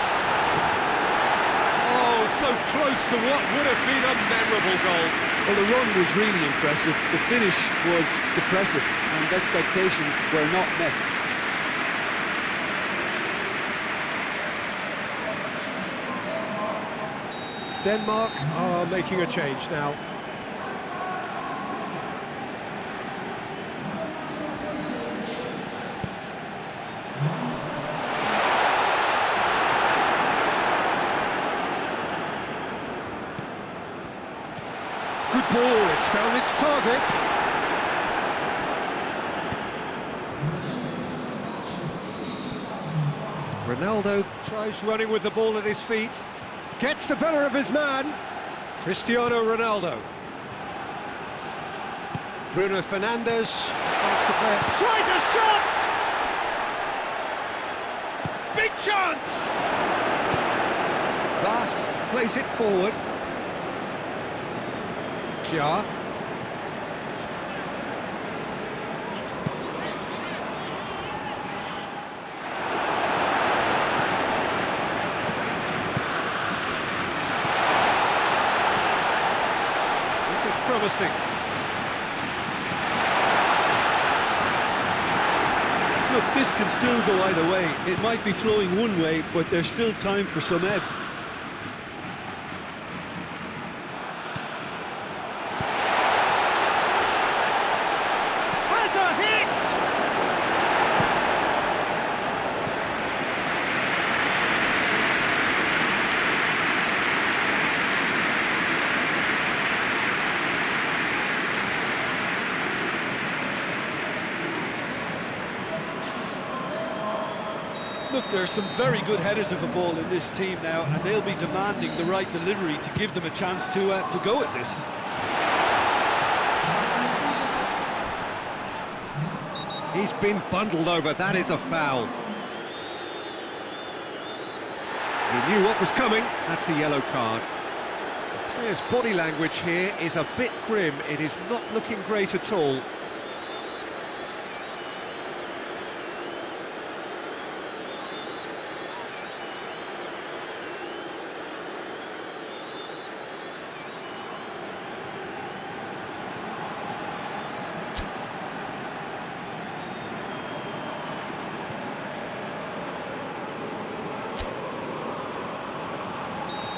Oh, so close to what would have been a memorable goal. Well, the run was really impressive. The finish was depressive, and expectations were not met. Denmark are making a change now. Good ball, it's found its target. Ronaldo tries running with the ball at his feet. Gets the better of his man, Cristiano Ronaldo. Bruno Fernandes decides to play. Tries a shot! Big chance! Thus plays it forward. Kjaer. Promising. Look, this can still go either way. It might be flowing one way, but there's still time for some ebb. Has a hit! Look, there are some very good headers of the ball in this team now, and they'll be demanding the right delivery to give them a chance to go at this. He's been bundled over, that is a foul. He knew what was coming, that's a yellow card. The player's body language here is a bit grim, it is not looking great at all.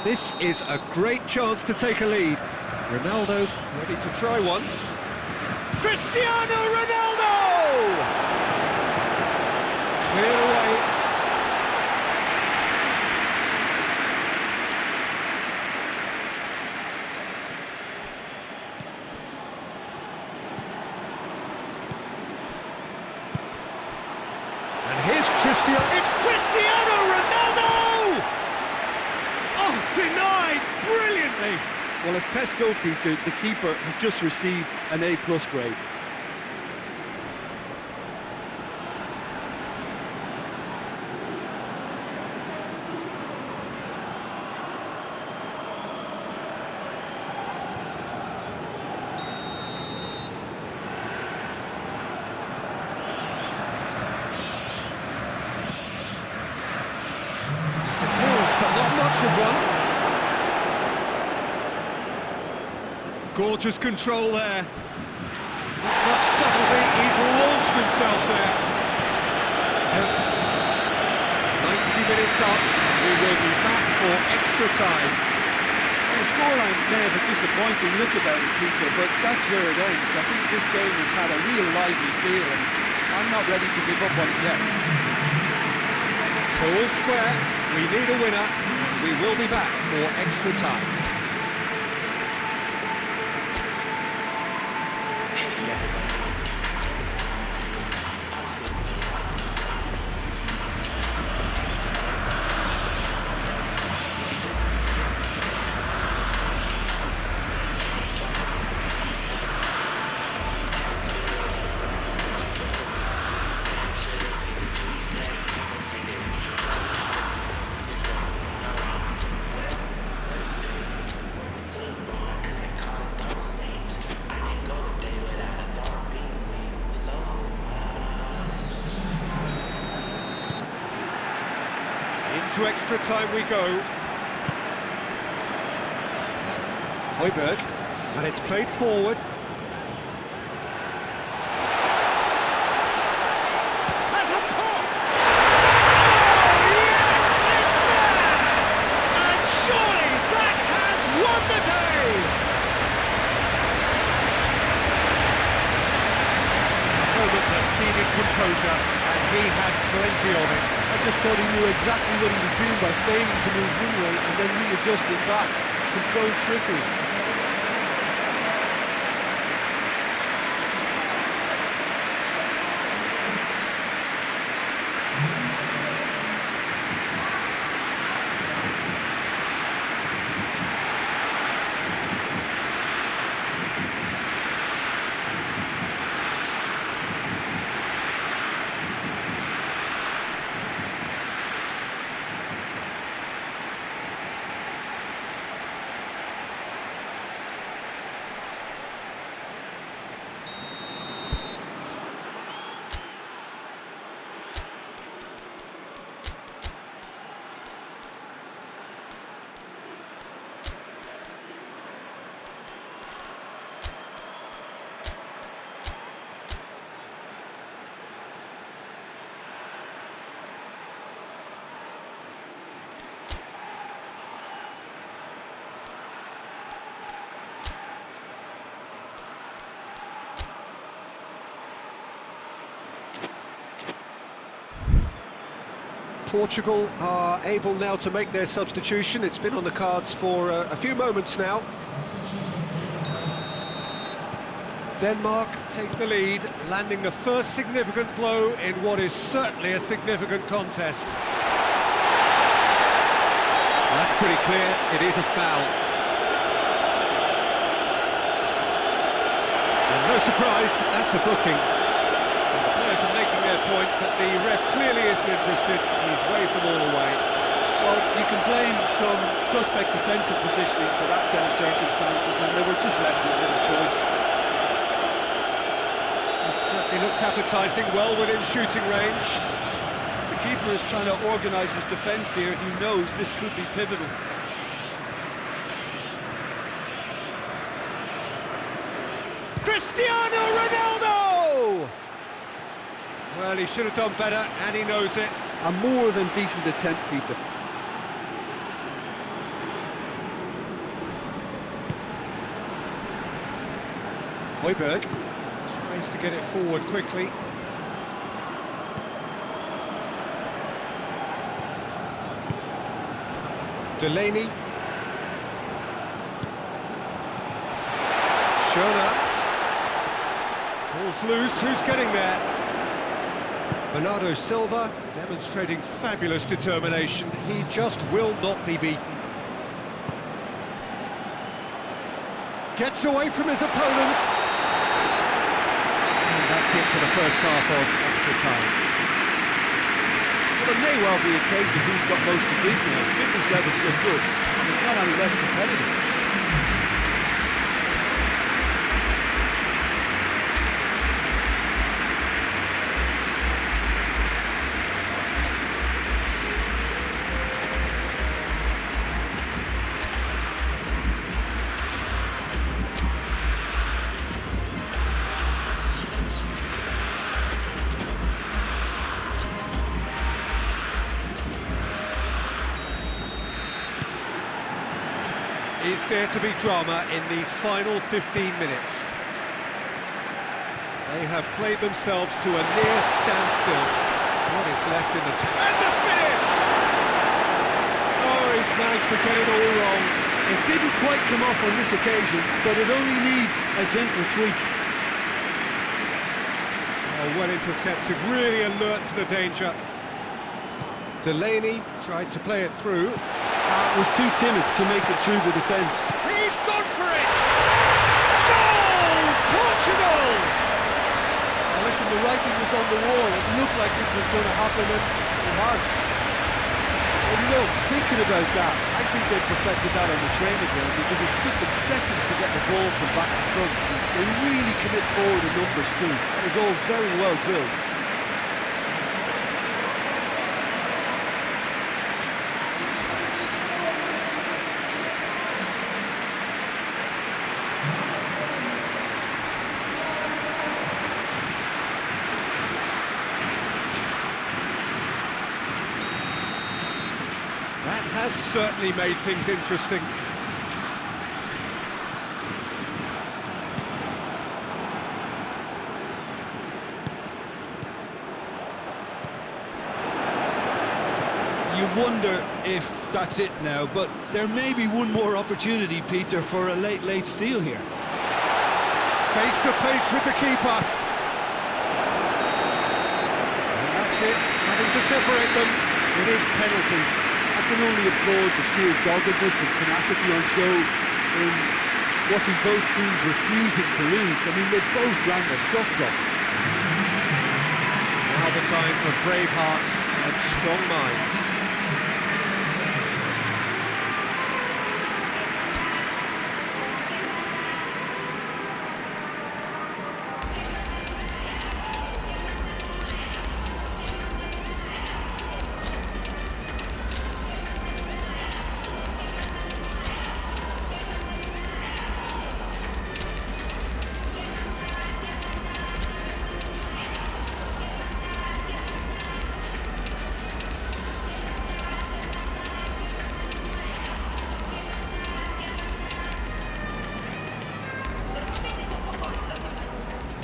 This is a great chance to take a lead. Ronaldo ready to try one. Cristiano Ronaldo! Cleared away. It's Cristiano Ronaldo! Oh, denied brilliantly. Well, as Tesco, Peter, the keeper has just received an A+ grade. It's a clearance, but not much of one. Gorgeous control there. Not much subtlety, he's launched himself there. 90 minutes up, we will be back for extra time. The scoreline may have a disappointing look about it, Peter, but that's where it ends. I think this game has had a real lively feel, and I'm not ready to give up on it yet. So all square, we need a winner. We will be back for extra time. Into extra time we go. Højbjerg, and it's played forward. Has a pop! Oh, yes, it's there! And surely that has won the day! A moment that needed composure, and he had plenty of it. I just thought he knew exactly what he was doing by failing to move one way and then readjusting back. Controlled trickery. Portugal are able now to make their substitution. It's been on the cards for a few moments now. Denmark take the lead, landing the first significant blow in what is certainly a significant contest. That's pretty clear, it is a foul. And no surprise, that's a booking. The players are making their point, but the ref clearly isn't interested. He's waved them all away. Well, you can blame some suspect defensive positioning for that set of circumstances, and they were just left with little choice. This certainly looks appetising, well within shooting range. The keeper is trying to organise his defence here. He knows this could be pivotal. Cristiano Ronaldo! Well, he should have done better, and he knows it. A more than decent attempt, Peter. Højbjerg tries to get it forward quickly. Delaney. Schöne. Ball's loose, who's getting there? Bernardo Silva demonstrating fabulous determination. He just will not be beaten. Gets away from his opponents. And that's it for the first half of extra time. Well, it may well be a case of who's got most to give now. Fitness levels look good, and it's not any less competitive. Is there to be drama in these final 15 minutes? They have played themselves to a near standstill. What is left in the tank? And the finish! Oh, he's managed to get it all wrong. It didn't quite come off on this occasion, but it only needs a gentle tweak. Oh, well intercepted, really alert to the danger. Delaney tried to play it through. Was too timid to make it through the defence. He's gone for it! Goal! Portugal! Now listen, the writing was on the wall. It looked like this was going to happen, and it has. And you know, thinking about that, I think they perfected that on the training ground because it took them seconds to get the ball from back to front. They really commit forward in numbers too. That was all very well drilled. That has certainly made things interesting. You wonder if that's it now, but there may be one more opportunity, Peter, for a late steal here. Face to face with the keeper. And that's it, having to separate them. It is penalties. I can only applaud the sheer doggedness and tenacity on show in watching both teams refusing to lose. I mean, they both ran their socks off. Now the time for brave hearts and strong minds.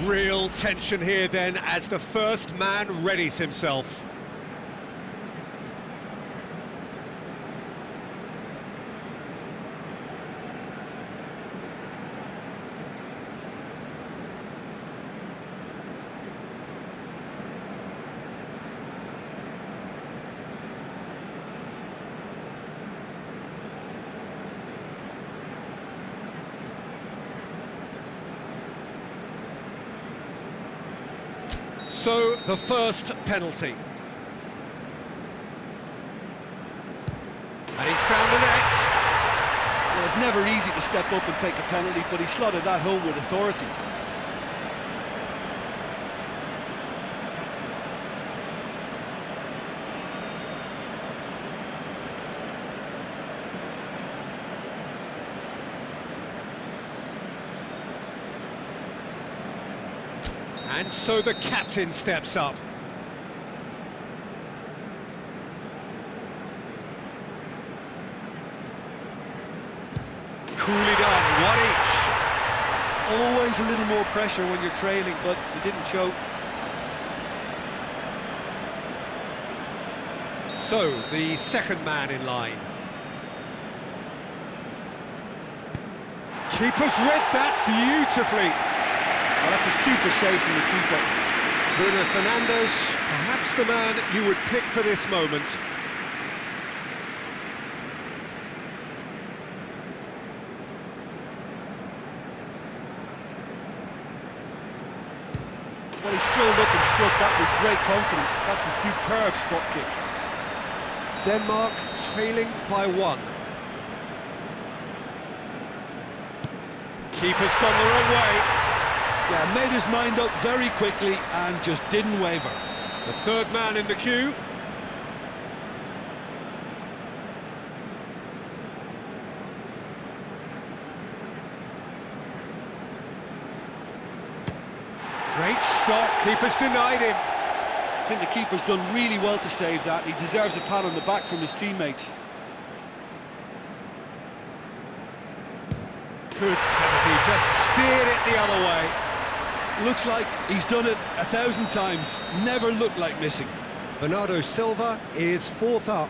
Real tension here then as the first man readies himself. So, the first penalty. And he's found the net. Well, it's never easy to step up and take a penalty, but he slotted that home with authority. And so the captain steps up. Coolly done, one each. Always a little more pressure when you're trailing, but it didn't show. So, the second man in line. Keeper's read that beautifully. Well, that's a super save from the keeper. Bruno Fernandes, perhaps the man you would pick for this moment. Well, he strolled up and struck that with great confidence. That's a superb spot kick. Denmark trailing by 1. Keeper's gone the wrong way. Yeah, made his mind up very quickly and just didn't waver. The third man in the queue. Great stop, keeper's denied him. I think the keeper's done really well to save that. He deserves a pat on the back from his teammates. Good penalty, just steered it the other way. Looks like he's done it 1,000 times. Never looked like missing. Bernardo Silva is fourth up.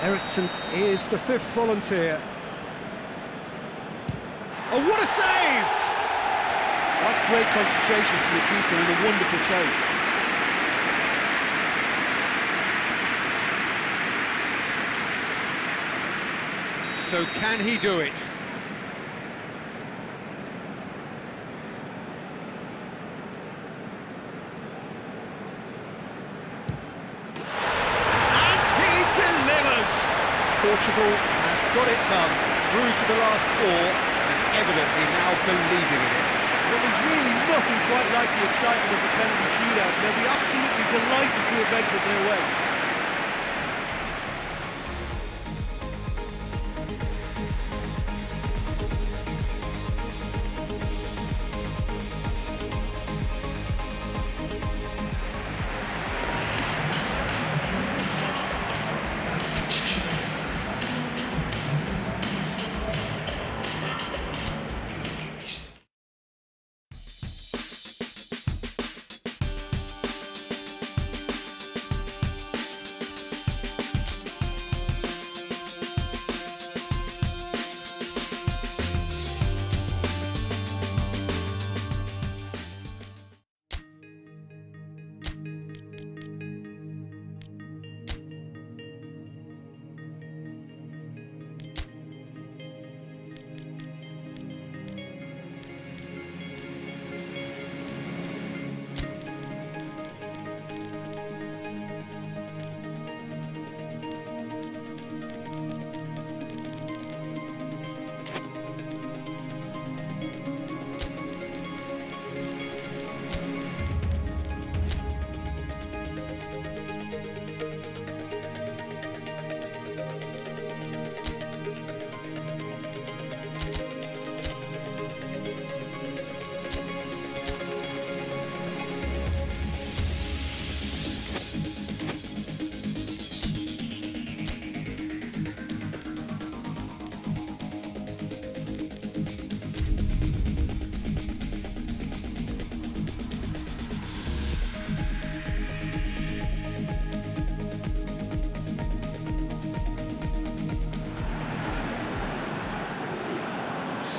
Eriksson is the fifth volunteer. Oh, what a save! That's great concentration from the keeper and a wonderful save. So can he do it? Portugal have got it done, through to the last 4, and evidently now believing in it. Well, there's really nothing quite like the excitement of the penalty shootout. They'll be absolutely delighted to have entered their way.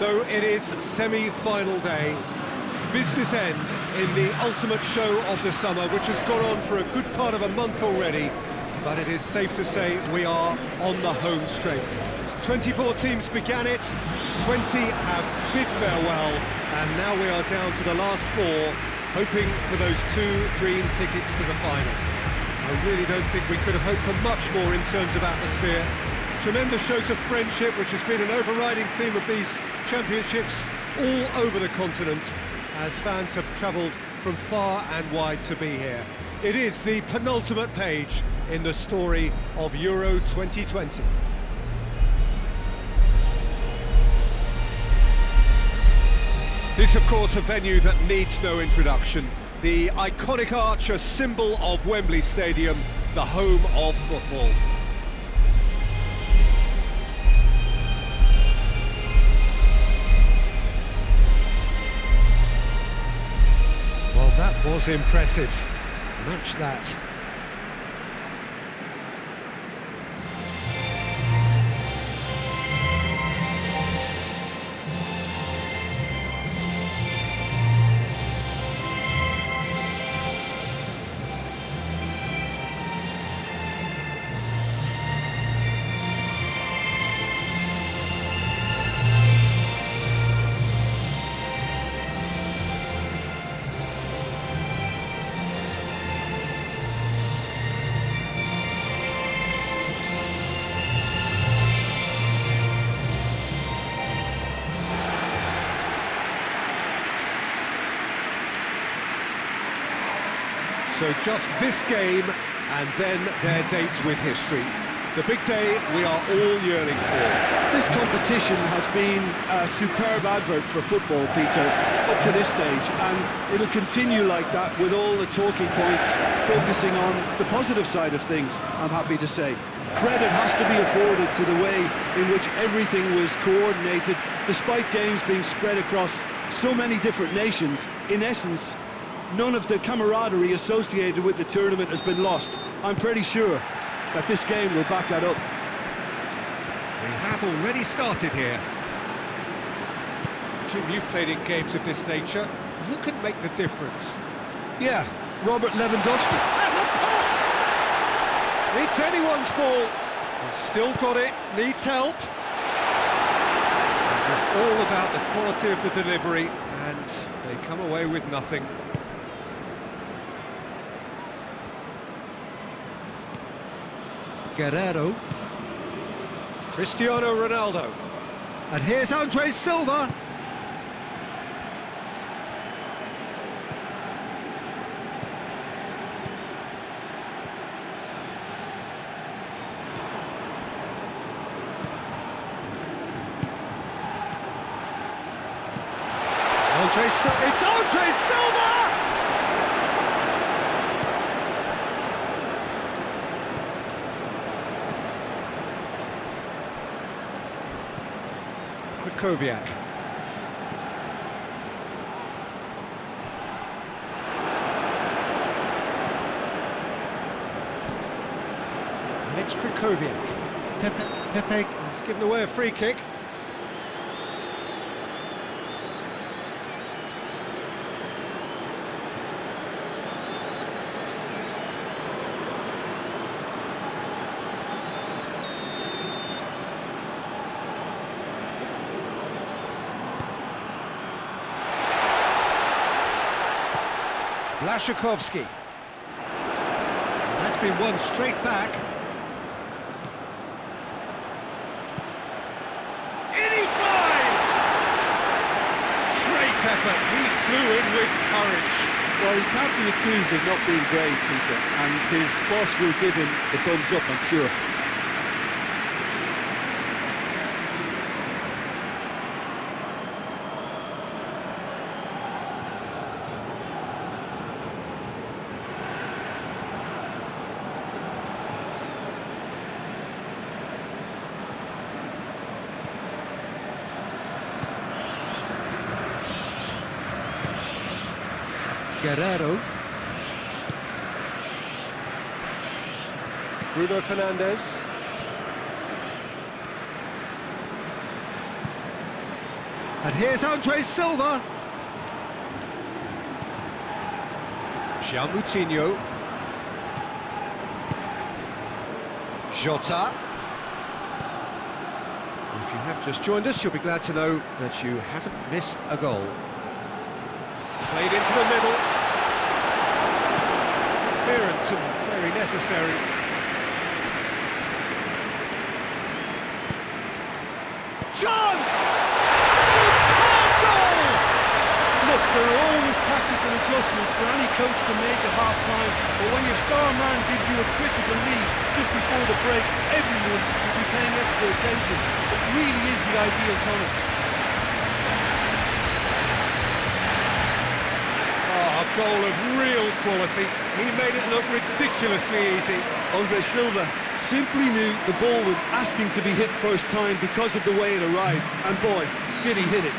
So it is semi-final day, business end in the ultimate show of the summer, which has gone on for a good part of a month already, but it is safe to say we are on the home straight. 24 teams began it, 20 have bid farewell, and now we are down to the last 4, hoping for those 2 dream tickets to the final. I really don't think we could have hoped for much more in terms of atmosphere. Tremendous shows of friendship, which has been an overriding theme of these championships all over the continent, as fans have travelled from far and wide to be here. It is the penultimate page in the story of Euro 2020. This, of course, a venue that needs no introduction. The iconic arch, a symbol of Wembley Stadium, the home of football. Well, that was impressive. Match that. So just this game, and then their dates with history. The big day we are all yearning for. This competition has been a superb advert for football, Peter, up to this stage, and it'll continue like that with all the talking points focusing on the positive side of things, I'm happy to say. Credit has to be afforded to the way in which everything was coordinated, despite games being spread across so many different nations. In essence, none of the camaraderie associated with the tournament has been lost. I'm pretty sure that this game will back that up. We have already started here. Jim, you've played in games of this nature. Who can make the difference? Yeah, Robert Lewandowski. As a pop! It's anyone's ball. He's still got it, needs help. It was all about the quality of the delivery, and they come away with nothing. Guerrero. Cristiano Ronaldo. And here's Andre Silva. It's Andre Silva! Krychowiak. And it's Krychowiak. Pepe has given away a free kick. Blaszczykowski. That's been won straight back. In he flies! Great effort, he flew in with courage. Well, he can't be accused of not being brave, Peter, and his boss will give him the thumbs up, I'm sure. Guerrero. Bruno Fernandes. And here's Andre Silva. João Moutinho. Jota. If you have just joined us, you'll be glad to know that you haven't missed a goal. Played into the middle. Clearance and very necessary. Chance! Superb goal! Look, there are always tactical adjustments for any coach to make at half-time, but when your star man gives you a critical lead just before the break, everyone will be paying extra attention. It really is the ideal time. A goal of real quality. He made it look ridiculously easy. Andre Silva simply knew the ball was asking to be hit first time because of the way it arrived, and boy, did he hit it.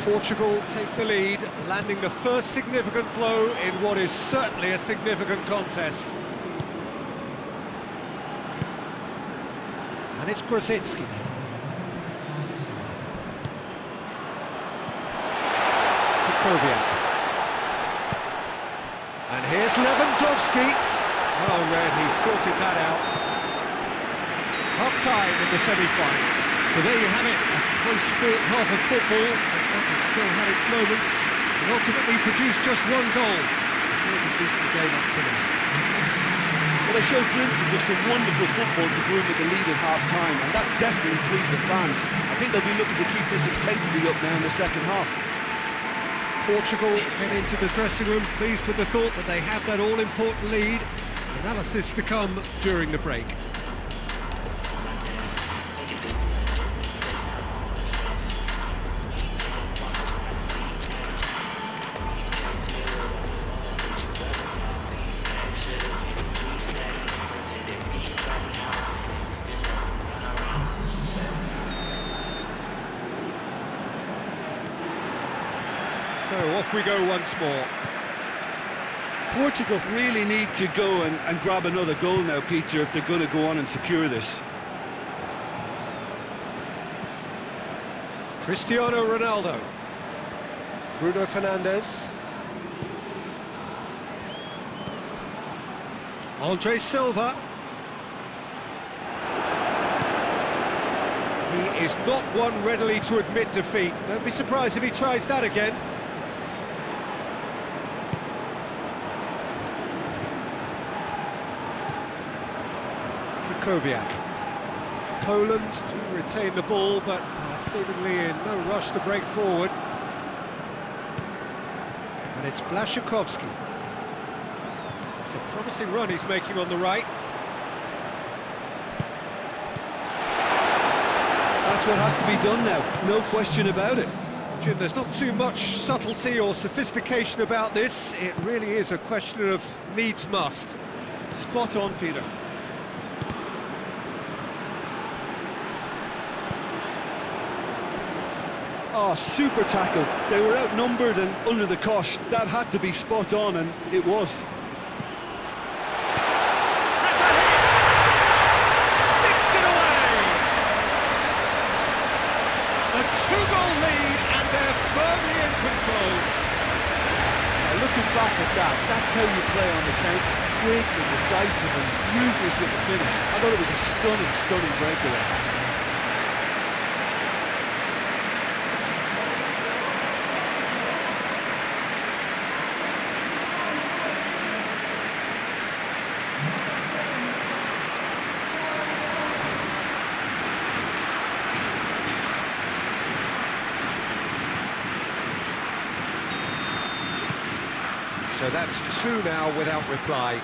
Portugal take the lead, landing the first significant blow in what is certainly a significant contest. And it's Grosicki. Krychowiak. And here's Lewandowski. Well read, he sorted that out. Half-time in the semi-final. So there you have it, a close-fought half of football, but it still had its moments, and ultimately produced just one goal. At least the game up to now. Well, they showed glimpses of some wonderful football to go in with the lead at half-time, and that's definitely pleased the fans. I think they'll be looking to keep this intensity up now in the second half. Portugal head into the dressing room, pleased with the thought that they have that all-important lead. Analysis to come during the break. So off we go once more. Portugal really need to go and grab another goal now, Peter, if they're going to go on and secure this. Cristiano Ronaldo. Bruno Fernandes. Andre Silva. He is not one readily to admit defeat. Don't be surprised if he tries that again. Kowiak. Poland to retain the ball, but seemingly in no rush to break forward. And it's Blaszczykowski. It's a promising run he's making on the right. That's what has to be done now, no question about it. Jim, there's not too much subtlety or sophistication about this. It really is a question of needs must. Spot on, Peter. Oh, super tackle. They were outnumbered and under the cosh. That had to be spot on, and it was. Sticks it away! A two-goal lead, and they're firmly in control. Now, looking back at that, that's how you play on the counter. Quick and decisive and ruthless with the finish. I thought it was a stunning breakaway. So that's two now without reply.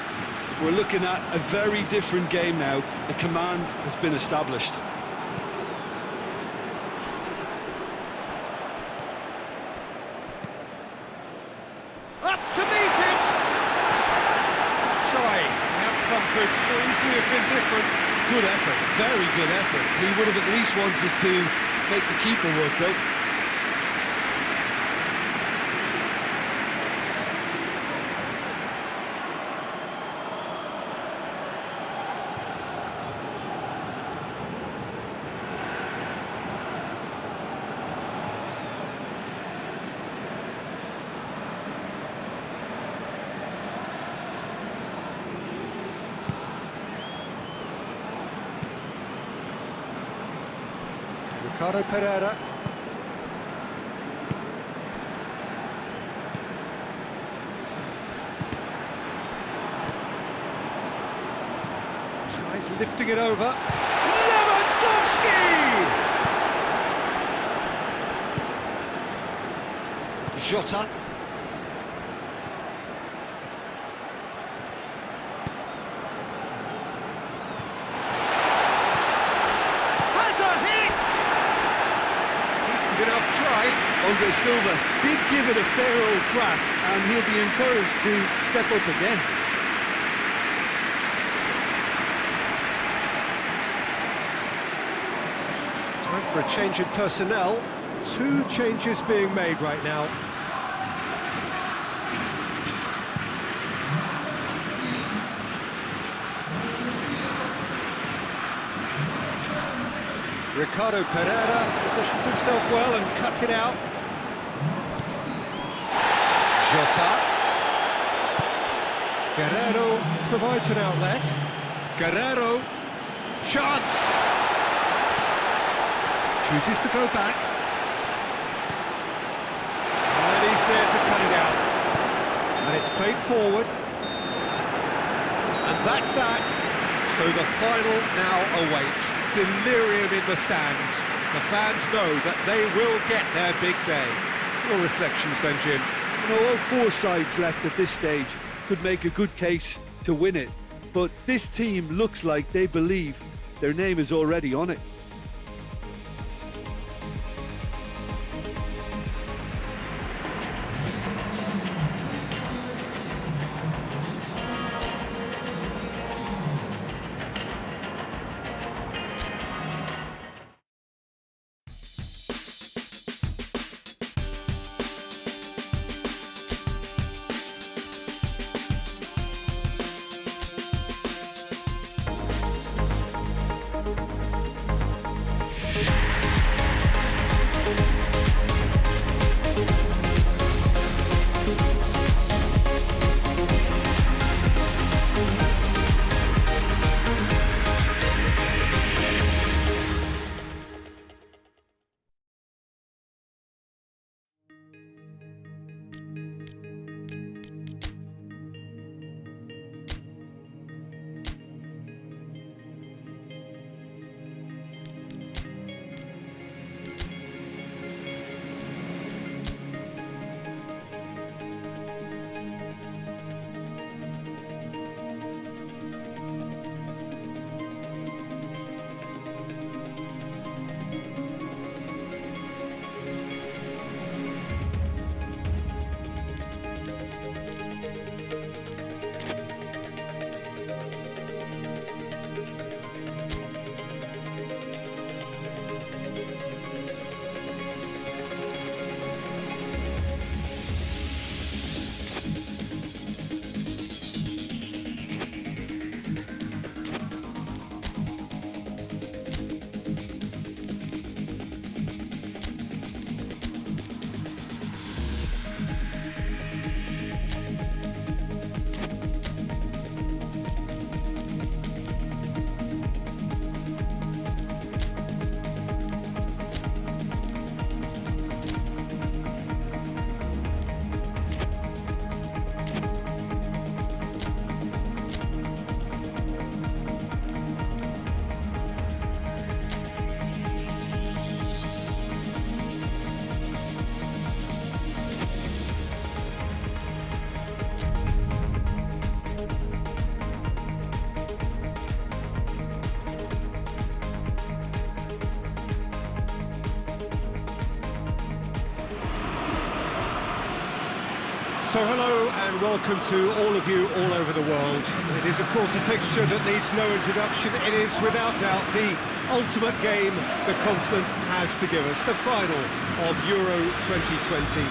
We're looking at a very different game now. The command has been established. Up to meet it! Try. The outcome could so easily have been different. Good effort, very good effort. He would have at least wanted to make the keeper work, though. Ricardo Pereira. Tries lifting it over. Lewandowski! Jota. Enough try. Andre Silva did give it a fair old crack, and he'll be encouraged to step up again. Time for a change in personnel. Two changes being made right now. Ricardo Pereira positions himself well and cuts it out. Jota. Guerrero provides an outlet. Guerrero. Chance! Chooses to go back. And he's there to cut it out. And it's played forward. And that's that. So the final now awaits. Delirium in the stands. The fans know that they will get their big day. Your reflections then, Jim? You know, all four sides left at this stage could make a good case to win it. But this team looks like they believe their name is already on it. So hello and welcome to all of you all over the world. It is of course a fixture that needs no introduction. It is without doubt the ultimate game the continent has to give us, the final of Euro 2020.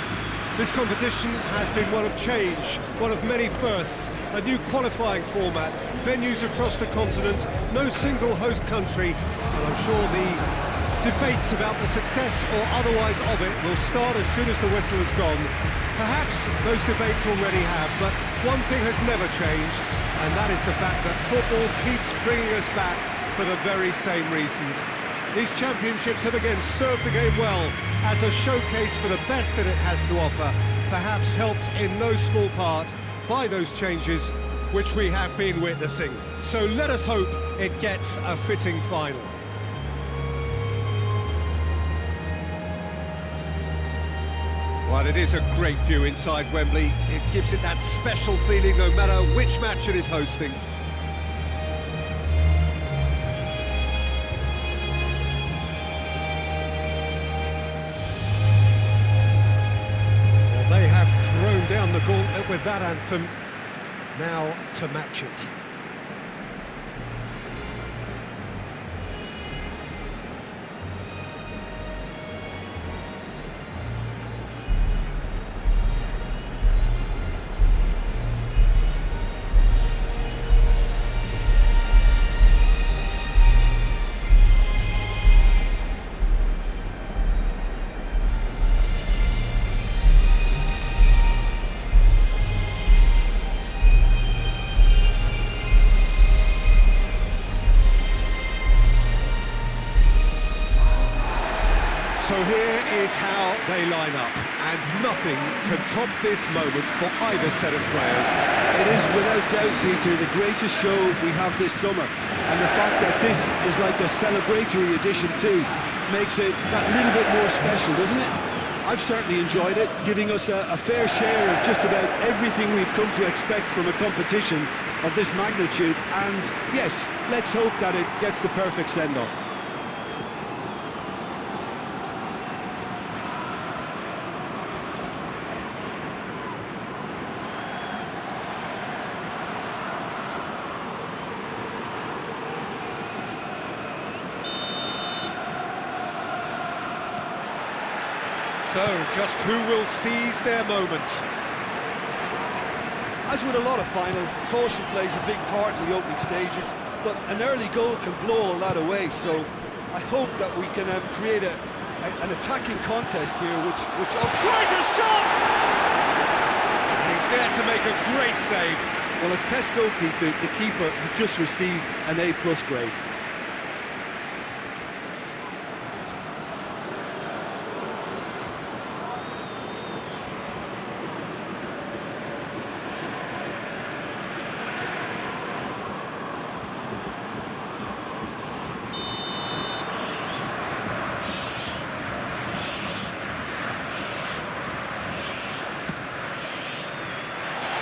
This competition has been one of change, one of many firsts, a new qualifying format, venues across the continent, no single host country, and I'm sure the debates about the success or otherwise of it will start as soon as the whistle has gone. Perhaps those debates already have, but one thing has never changed, and that is the fact that football keeps bringing us back for the very same reasons. These championships have again served the game well as a showcase for the best that it has to offer, perhaps helped in no small part by those changes which we have been witnessing. So let us hope it gets a fitting final. Well, it is a great view inside Wembley. It gives it that special feeling no matter which match it is hosting. Well, they have thrown down the gauntlet with that anthem. Now to match it. they line up, and nothing can top this moment for either set of players. It is without doubt, Peter, the greatest show we have this summer. And the fact that this is like a celebratory edition too makes it that little bit more special, doesn't it? I've certainly enjoyed it, giving us a fair share of just about everything we've come to expect from a competition of this magnitude. And yes, let's hope that it gets the perfect send-off. So, just who will seize their moment? As with a lot of finals, caution plays a big part in the opening stages, but an early goal can blow all that away, so I hope that we can create an attacking contest here, which Tries a shot! And he's there to make a great save. well, as tests go, Peter, the keeper has just received an A+ grade.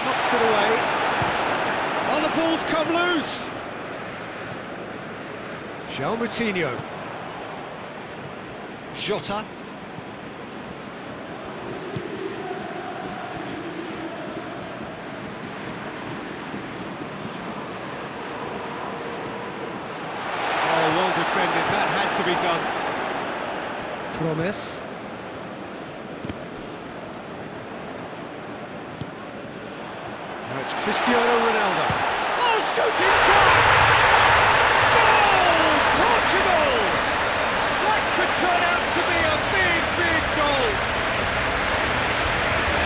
Knocks it away. Oh, the ball's come loose! João Moutinho. Jota. Oh, well defended. That had to be done. Promise. Now it's Cristiano Ronaldo. Oh, shooting chance! Goal! Portugal! That could turn out to be a big, big goal.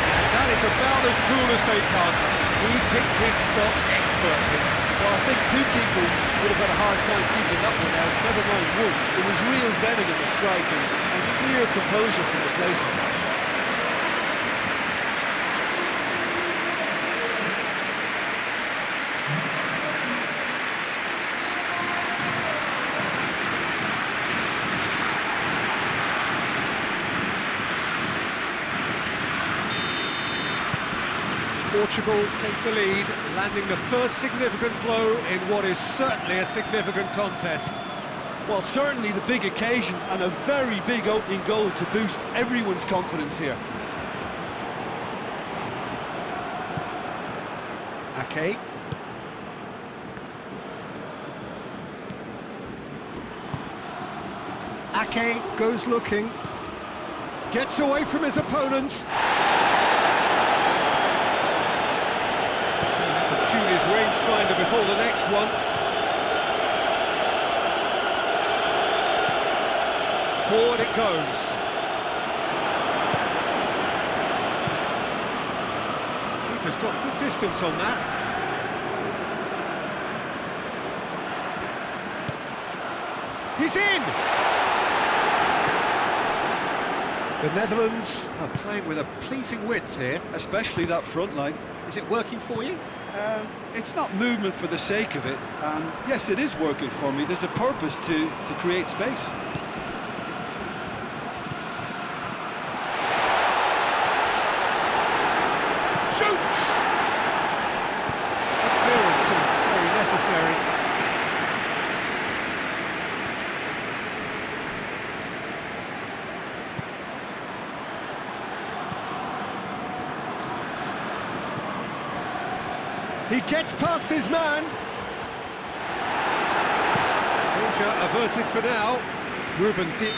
And that is about as cool as they come. He picked his spot expertly. Well, I think two keepers would have had a hard time keeping that one out, never mind one. There was real venom in the strike and clear composure from the placement. Portugal take the lead, landing the first significant blow in what is certainly a significant contest. Well, certainly the big occasion and a very big opening goal to boost everyone's confidence here. Ake. Ake goes looking. Gets away from his opponents. Tune his rangefinder before the next one. Forward it goes. Keeper's got good distance on that. He's in! The Netherlands are playing with a pleasing width here. Especially that front line. Is it working for you? It's not movement for the sake of it, and yes, it is working for me. There's a purpose to create space. Shoots! Clearance very necessary. He gets past his man. Danger averted for now. Ruben Di...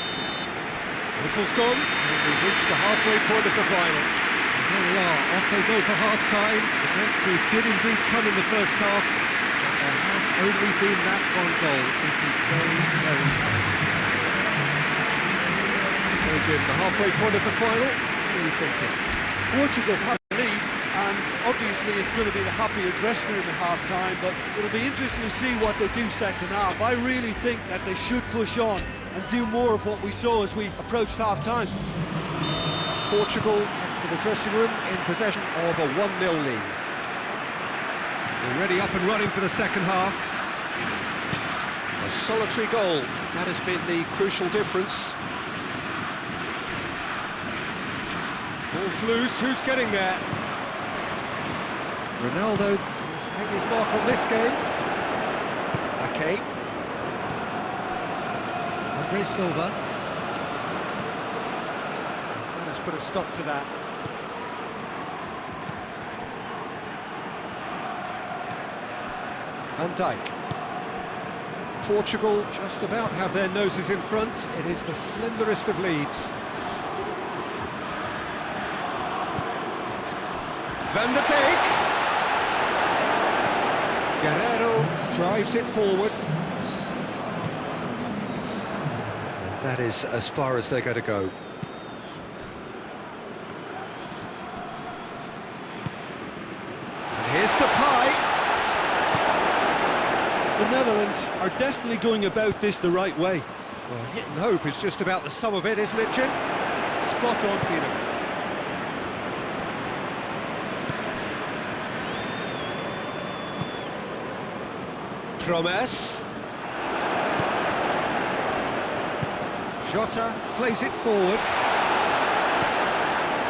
Whistle's gone, and we've reached the halfway point of the final. And here we are, off they go for half-time. The breakthrough did indeed come in the first half, but there has only been that one goal. It is very, very tight. So Jim, the halfway point of the final, what are you thinking? Portugal have the lead, and obviously it's going to be the happier dressing room at half-time, but it'll be interesting to see what they do second half. I really think that they should push on and do more of what we saw as we approached half-time. Portugal back for the dressing room in possession of a 1-0 lead. Already up and running for the second half. A solitary goal, that has been the crucial difference. Ball's loose, who's getting there? Ronaldo has made his mark on this game. Ake. Andre Silva. That has put a stop to that. Van Dijk. Portugal just about have their noses in front. It is the slenderest of leads. Van der Beek. Guerrero drives it forward. And that is as far as they're going to go. And here's Depay. The Netherlands are definitely going about this the right way. Well, hit and hope is just about the sum of it, isn't it, Jim? Spot on, Peter. Promes. Jota plays it forward.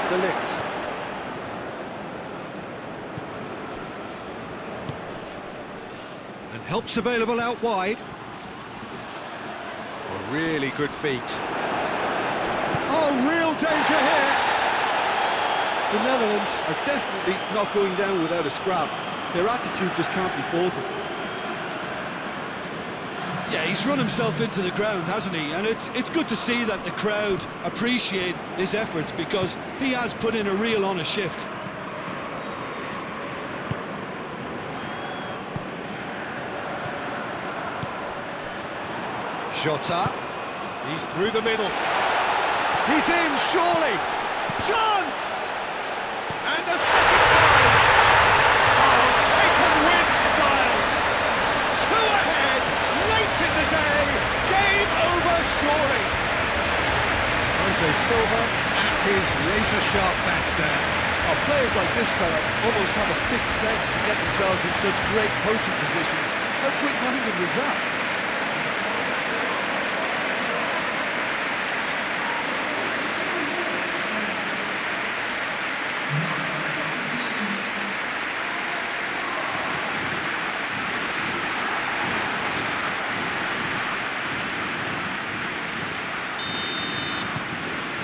De Ligt. And help's available out wide. A really good feat. Oh, real danger here! The Netherlands are definitely not going down without a scrap. Their attitude just can't be faulted. Yeah, he's run himself into the ground, hasn't he? And it's good to see that the crowd appreciate his efforts, because he has put in a real honest shift. Jota, he's through the middle. He's in, surely! Chance! And a second time! Oh, taken with style! Two ahead, late in the day, game over surely! Andre Silva at his razor-sharp best there. Oh, players like this fella almost have a sixth sense to get themselves in such great coaching positions. How quick-minded was that?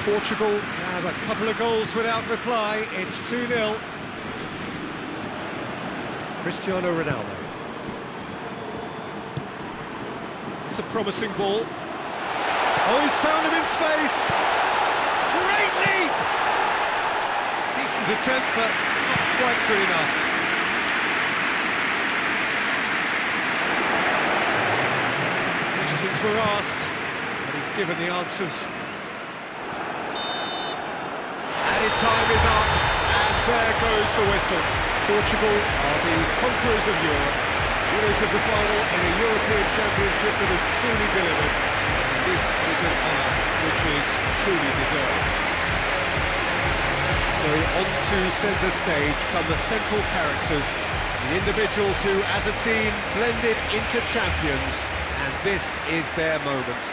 Portugal have a couple of goals without reply. It's 2-0. Cristiano Ronaldo. It's a promising ball. Oh, he's found him in space. Great leap! Decent attempt, but not quite good enough. Questions were asked, but he's given the answers. Added time is up, and there goes the whistle. Portugal are the conquerors of Europe, winners of the final in a European Championship that has truly delivered. And this is an honour which is truly deserved. So onto centre stage come the central characters, the individuals who, as a team, blended into champions, and this is their moment.